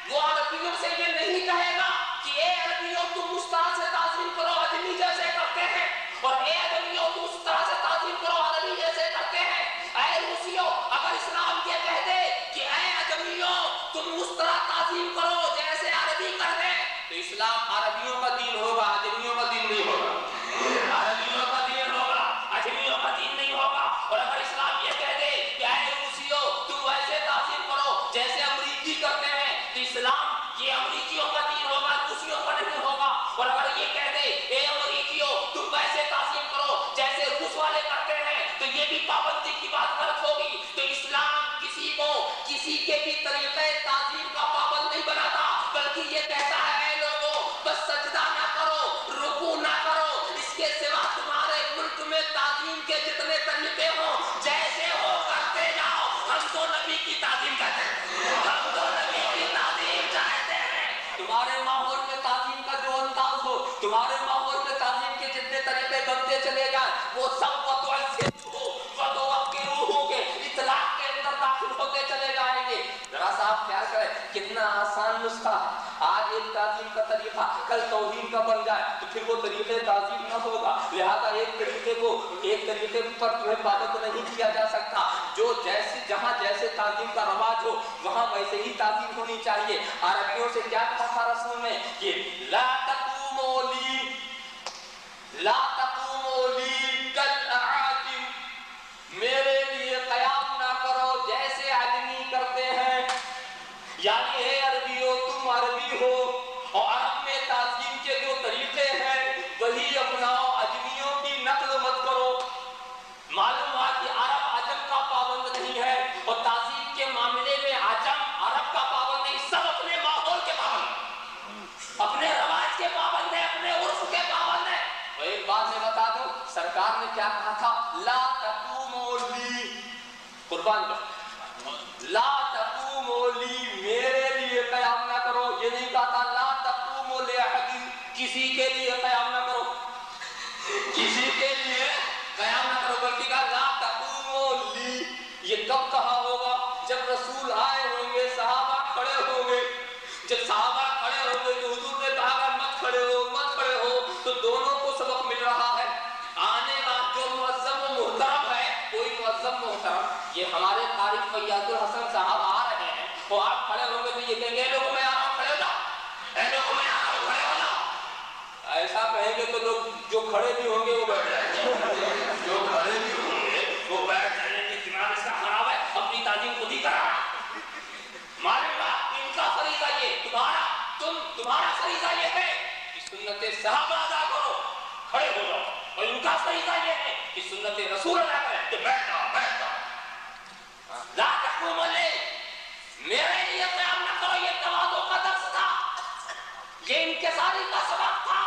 وہ عربیوں سے یہ نہیں کہے گا کہ اے عربیوں تم اس طرح سے تعظیم کرو اجمی جیسے کرتے ہیں, اور اے عربیوں تم اس طرح سے تعظیم کرو عربی جیسے کرتے ہیں. اے روسیوں, اگر اسلام یہ کہہ دے کہ اے عجمیوں تم اس طرح تعظیم کرو جیسے عربی کر دے, تو اسلام عربیوں کا دین ہوگا, عجمیوں کا دین نہیں ہوگا. عربیوں کا دین ہوگا, عجمیوں کا دین نہیں ہوگا. اور اگر اسلام یہ کہہ دے کہ اے روسیوں تم ویسے تعظیم کرو جیسے امریکی کرتے ہیں, تو اسلام یہ امریکیوں کا دین ہوگا, روسیوں کا نہیں ہوگا. اور اگر یہ کہہ دے اے امریکیوں تم ویسے تعظیم کرو جیسے روس والے کرتے ہیں, تو یہ بھی پابندی کی بات غلط ہوگی. تو اسلام کسی کو کسی کے بھی طریقے تعظیم کا پابند نہیں بناتا, بلکہ یہ کہتا ہے اے لوگوں بس سجدہ نہ کرو, رکوع نہ کرو, اس کے سوا تمہارے ملک میں تعظیم کے جتنے طریقے ہوں جیسے ہو کرتے جاؤ. ہم تو نبی کی تعظیم کرتے ہیں, ہم تو نبی کی تعظیم چاہتے ہیں. تمہارے ماحول میں تعظیم کا جو انداز ہو, تمہارے ماحول میں تعظیم کے جتنے طریقے بنتے چلے جائیں, وہ سب کے اطلاق کے اندر داخل ہوتے چلے جائیں گے. ذرا سا آپ خیال کریں کتنا آسان نسخہ ہے. آج ایک تعظیم کا طریقہ کل توہین کا بن جائے تو پھر وہ طریقے تعظیم نہ ہوگا. لہذا ایک طریقے پر جو ہے پابند نہیں کیا جا سکتا. جو جہاں جیسے تعظیم کا رواج ہو وہاں ویسے ہی تعظیم ہونی چاہیے. عربیوں سے کیا کہا تھا رسول نے کہ لا تقوموا لی کالاعاجم, میرے لیے قیام نہ کرو جیسے عجمی کرتے ہیں. یعنی اے عربیوں تم عربی ہو اور عرب میں تعظیم کے جو طریقے ہیں وہی اپناؤ, عجمیوں کی نقل مت کرو. معلوم ہوا کہ عرب عجم کا پابند نہیں ہے, اور تعظیم کے معاملے میں عجم عرب کا پابند نہیں, سب اپنے ماحول کے پابند, اپنے رواج کے پابند ہیں, اپنے عرف کے پابند ہیں. اور ایک بات میں بتا دوں, سرکار نے کیا کہا تھا, لا تقوموا لی, قربان جاؤ, لا تقوموا لی, میرے لیے قیام نہ کرو. یہ نہیں کہا تھا لا تقوموا لاحد, کسی کے لیے قیام نہ کرو, کسی کے لیے قیام نہ کرو, بلکہ کہا لا تقوموا لی. یہ کب کہا ہوگا, جب رسول آئے ہوں گے, صحابہ کھڑے ہوں گے. جب صحابہ کھڑے ہوں گے تو حضور نے کہا مت کھڑے ہو, مت کھڑے ہو, تو دونوں کو سبق مل رہا ہے. آنے والا جو معظم و محترم ہے, کوئی معظم محترم, یہ ہمارے قاری فیاض الحسن صاحب آ رہے ہیں, وہ آپ کھڑے ہوں گے تو یہ کہیں گے لوگوں میں آ رہا ہوں, کھڑے ہو جاؤ, اے لوگوں میں آ رہا ہوں, کھڑے ہو جاؤ. ایسا کہیں گے تو لوگ جو کھڑے بھی ہوں گے وہ بیٹھ جائیں گے, جو کھڑے بھی ہوں گے وہ بیٹھ جائیں گے. دماغ اس کا خراب ہے, اپنی تعظیم خود ہی کرا. معلوم ہے ان کا فریضہ یہ, تمہارا فریضہ یہ ہے کہ سنت صحابہ ادا کرو, کھڑے ہو جاؤ, اور ان کا فریضہ یہ ہے کہ سنت رسول ادا کریں کہ بیٹھ جاؤ, بیٹھ جاؤ. لا تقوموا لی, میرے لیے قیام نہ کرو. یہ تواضع کا درس تھا, یہ انکساری کا سبق تھا.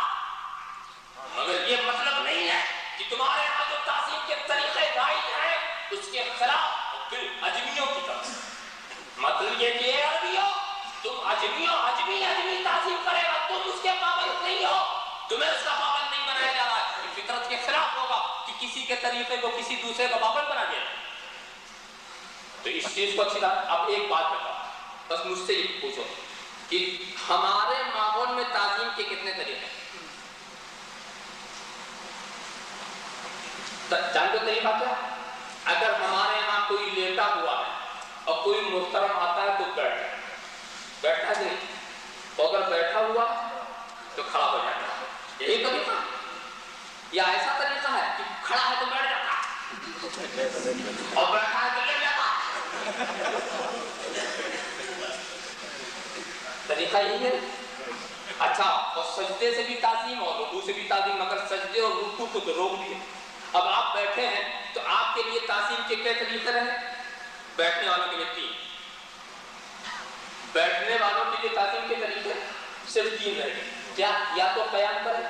مگر یہ مطلب نہیں ہے کہ تمہارے یہاں جو تعظیم کے طریقے رائج ہیں اس کے خلاف پھر اجمیوں کی طرف. مطلب یہ کہ عربیوں تم عجمی تعظیم کرے گا, تم اس کے پابند نہیں ہو, تمہیں اس کا پابند نہیں بنایا جا رہا ہے. یہ فطرت کے خلاف ہوگا کہ کسی کے طریقے کو کسی دوسرے کا پابند بنا دیا. تو اس چیز کو اچھی طرح. اب ایک بات بتاؤ, بس مجھ سے یہ پوچھو کہ ہمارے ماحول میں تعظیم کے کتنے طریقے ہیں؟ جانتے طریقہ کیا؟ اگر ہمارے یہاں کوئی لیٹا ہوا ہے اور کوئی محترم آتا ہے تو بیٹھا نہیں، اور اگر بیٹھا ہوا تو کھڑا ہو جاتا ہے. یہی طریقہ یا ایسا طریقہ ہے کہ کھڑا ہے تو بیٹھ جاتا اور بیٹھا ہے تو لیٹ جاتا. طریقہ یہی ہے. اچھا، اور سجدے سے بھی تعظیم اور رکوع سے بھی تعظیم، مگر سجدے اور رکوع کو تو روک دیا. اب آپ بیٹھے ہیں تو آپ کے لیے تعظیم کے کئی طریقے رہے. بیٹھنے والوں کے لیے 3، بیٹھنے والوں کے لیے تعظیم کے طریقے صرف 3 رہے. کیا؟ یا تو قیام کرے،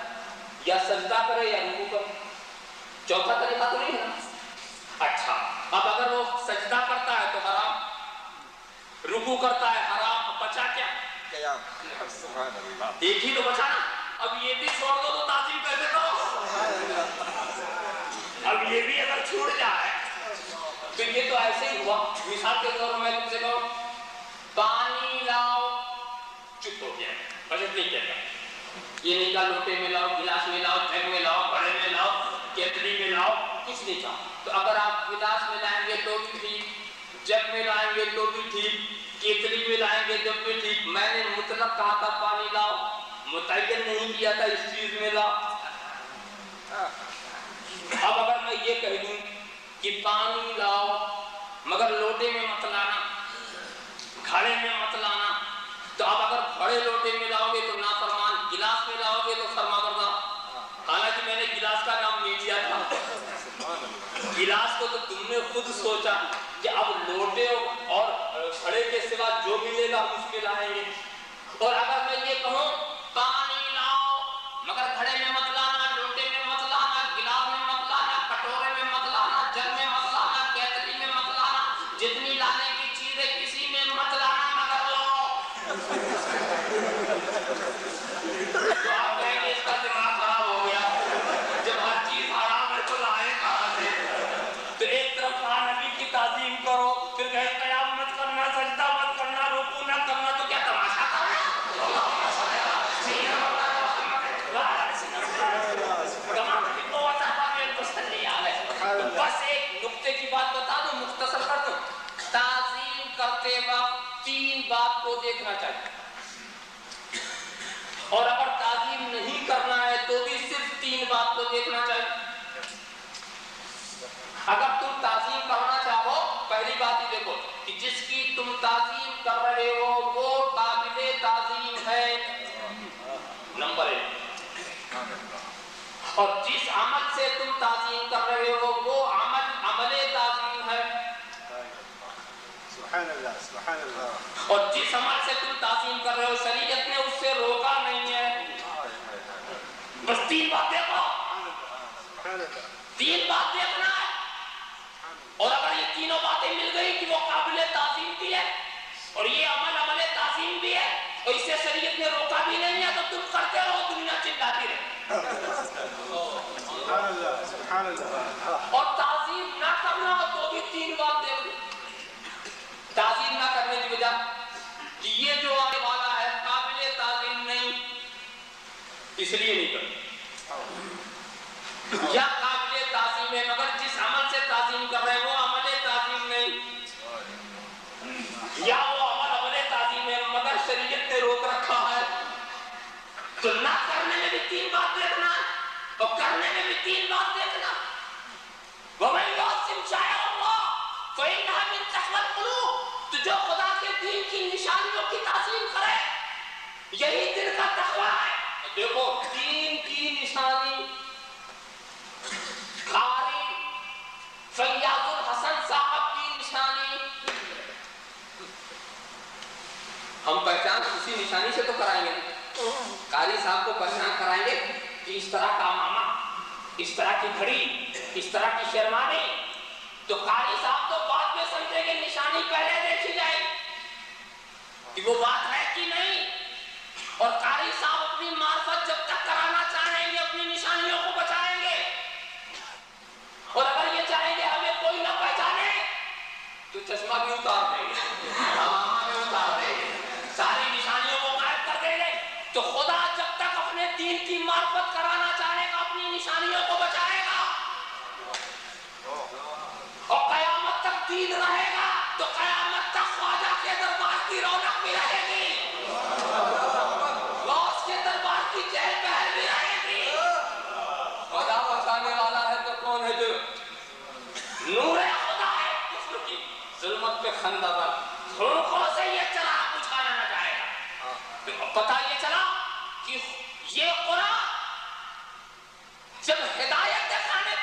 یا سجدہ کرے، یا رکوع کرے. چوتھا طریقہ تو نہیں ہے نا. اچھا، اب اگر وہ سجدہ کرتا ہے تو حرام، رکوع کرتا ہے حرام، بچا کیا؟ قیام. سبحان اللہ. ایک ہی تو بچا نا. اب یہ بھی چھوڑ دو تو تعظیم کیسے کرو؟ اب یہ بھی اگر چھوٹ جائے تو یہ تو ایسے ہی ہوا. مثال کے طور میں تم سے کہوں پانی لاؤ، چپ ہو گیا، بچت نہیں کہتا. یہ نہیں کہا لوٹے میں لاؤ، گلاس میں لاؤ، جگ میں لاؤ، بڑے میں لاؤ، کیتلی میں لاؤ، کچھ نہیں کہا. تو اگر آپ گلاس میں لائیں گے تو بھی ٹھیک، جگ میں لائیں گے تو بھی ٹھیک، کیتلی میں لائیں گے جب بھی ٹھیک. میں نے مطلق کہا تھا پانی لاؤ، متعین نہیں کیا تھا اس چیز میں لاؤ. اب اگر میں یہ کہہ دوں کہ پانی لاؤ مگر لوٹے میں مت لانا، گھڑے میں مت لانا، تو اب اگر بڑے لوٹے میں لاؤ گے تو نافرمان، گلاس میں لاؤ گے تو فرمانبردار. حالانکہ میں نے گلاس کا نام نہیں لیا تھا. گلاس کو تو تم نے خود سوچا کہ اب لوٹے اور گھڑے کے سوا جو ملے گا اس میں لائیں گے. اور اگر میں یہ کہوں پانی لاؤ مگر گھڑے میں مت لانا، لوٹے میں مت لانا، گلاس میں مت لانا، کٹورے میں مت لانا، جگ میں مت لانا، کیتلی میں مت لانا، جتنی لانے کی چیز ہے کسی میں مت لانا مگر لاؤ. تو آپ کہیں گے اس کا دماغ خراب ہو گیا، جب ہر چیز حرام ہے تو لائے کہاں سے؟ تو ایک طرف کہا نبی کی تعظیم کرو، پھر کہے قیام مت کرنا، سجدہ مت کرنا، رکوع نہ کرنا. تو کیا تماشا کر رہے ہیں؟ بس ایک نقطے کی بات بتا دوں، مختصر کر دوں. تعظیم کرتے وقت 3 بات کو دیکھنا چاہیے، اور اگر تعظیم نہیں کرنا ہے تو بھی صرف 3 بات کو دیکھنا چاہیے. اگر تم تعظیم کرنا چاہو، پہلی بات ہی دیکھو کہ جس کی تم تعظیم کر رہے ہو وہ قابل تعظیم ہے، نمبر 1. اور جس عمل سے تم تعظیم کر رہے ہو وہ عمل تعظیم ہے. سبحان اللہ. سبحان اللہ. اور جس عمل سے تم تعظیم کر رہے ہو شریعت نے اس سے روکا نہیں ہے. بس 3 بات دیکھو، 3 بات دیکھنا ہے. اور اگر یہ تینوں باتیں مل گئی کہ وہ قابل تعظیم بھی ہے اور یہ عمل تعظیم بھی ہے اور اسے شریعت نے روکا بھی نہیں ہے، تو تم کرتے رہو، دنیا چلاتی رہے. سبحان اللہ. سبحان اللہ. اور تعظیم نہ کرنا ہو تو بھی 3 بات دیکھ لو. تعظیم نہ کرنے کی وجہ کہ یہ جو آنے والا ہے قابل تعظیم نہیں، اس لیے نہیں کرنا، یا قابل تعظیم ہے مگر جس عمل سے تعظیم کر رہے ہیں وہ عمل تعظیم نہیں، یا وہ عمل تعظیم ہے مگر شریعت نے روک رکھا ہے. تو نہ کرنے میں بھی 3 بات دیکھنا اور کرنے میں بھی 3 بات دیکھنا. وَمَن يُعَظِّمْ شَعَائِرَ اللَّهِ فَإِنَّهَا مِن تَقْوَى الْقُلُوبِ. تو جو خدا کے دین کی نشانیوں کی تعظیم کرے یہی دل کا تقویٰ ہے. دیکھو دین کی نشانی قاری فیاض الحسن صاحب کی نشانی ہم پہچان اسی نشانی سے تو کرائیں گے. قاری صاحب کو پہچان کرائیں گے کہ اس طرح کا امامہ، اس طرح کی گھڑی، اس طرح کی شیروانی. تو قاری صاحب تو بعد میں سمجھیں گے، نشانی پہلے دیکھی جائے کہ وہ بات ہے کہ نہیں. اور قاری صاحب اپنی معرفت جب تک کرانا چاہیں گے اپنی نشانیوں کو بچائیں گے، اور اگر یہ چاہیں گے ہمیں کوئی نہ پہچانے تو چشمہ بھی اتار دیں گے، امامہ بھی اتار دیں گے، ساری نشانیوں کو غائب کر دیں گے. تو خدا جب تک اپنے دین کی معرفت کرانا چاہے گا اپنی نشانیوں کو بچائے گا، اور قیامت تک دین رہے گا تو قیامت تک خواجہ کی رونق بھی رہے گی، غوث کے دربار کی چہل پہل بھی رہے گی۔ خدا بچانے والا ہے تو کون ہے جو نور خدا ہے کفر کی ظلمت پہ خندہ بن خلقوں سے یہ چلا بجھایا نہ جائے گا۔ پتہ یہ چلا کہ یہ قرآن جب ہدایت دکھانے،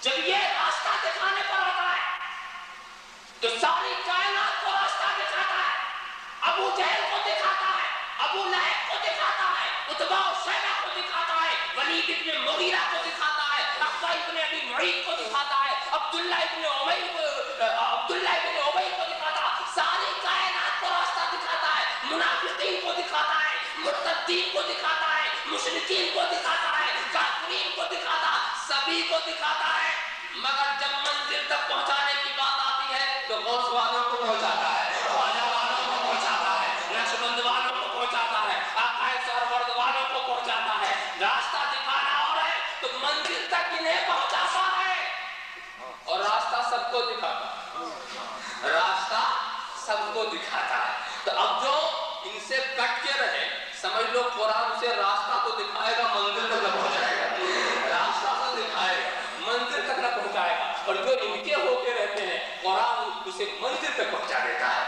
جب یہ راستہ دکھانے پر آتا ہے تو ساری کائنات کو راستہ دکھاتا ہے۔ ابو جہل کو دکھاتا ہے، ابو لہب کو دکھاتا ہے، عتبہ و شیبہ کو دکھاتا ہے، ولید ابن مغیرہ کو دکھاتا ہے، عقبہ ابن ابی معیط کو دکھاتا ہے، عبداللہ ابن ابی کو دکھاتا ہے۔ ساری کائنات کو راستہ دکھاتا ہے، منافقین کو دکھاتا ہے، مرتدین کو دکھاتا ہے، مشرکین کو دکھاتا ہے، کافرین کو دکھاتا ہے، سبھی کو دکھاتا ہے۔ مگر جب منزل تک پہنچانے کی بات آتی ہے تو غوث والوں کو پہنچاتا ہے، خواجہ والوں کو پہنچاتا ہے، نقشبند والوں کو پہنچاتا ہے، آقا سرورد والوں کو پہنچاتا ہے۔ راستہ دکھانا اور ہے تو منزل تک انہیں پہنچاتا ہے، اور راستہ سب کو دکھاتا ہے، راستہ سب کو دکھاتا ہے۔ تو اب جو ان سے کٹ کے رہے، سمجھ لو قرآن اسے راستہ تو دکھائے گا، منزل تک نہ پہنچائے گا، راستہ تو دکھائے گا، منزل تک نہ پہنچائے گا۔ اور جو ان کے ہو کے رہتے ہیں، قرآن اسے منزل تک پہنچا دیتا ہے،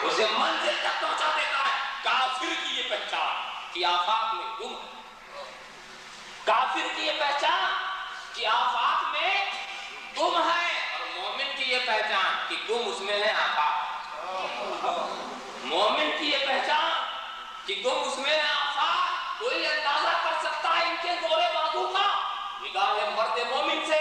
اسے منزل تک پہنچا دیتا ہے۔ کافر کی یہ پہچان کہ آفاق میں گم ہے، کافر کی یہ پہچان کہ آفاق میں گم ہے، اور مومن کی یہ پہچان کہ گم اس میں ہے آفاق۔ مومن کی یہ پہچان کہ گم اس میں ہے آفاق۔ کوئی اندازہ کر سکتا ہے ان کے زور بازو کا؟ نگاہ مرد مومن سے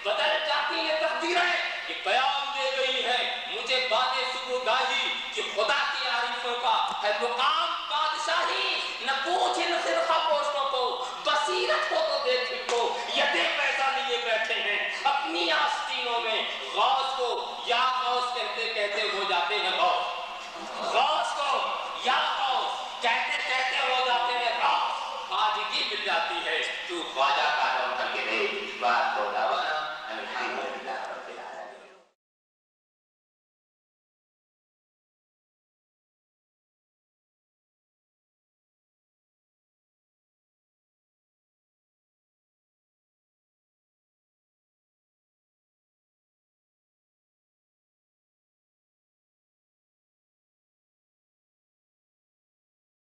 بدل جاتی یہ تقدیریں۔ یہ پیام دے گئی ہے مجھے باد صبح گاہی کہ خدا کی عارفوں کا ہے مقام بادشاہی۔ نہ پوچھ ان خرقہ پوشوں کو، بصیرت ہو تو دیکھ ان کو، یدے پیسہ لیے بیٹھے ہیں اپنی آستینوں میں، غوث کو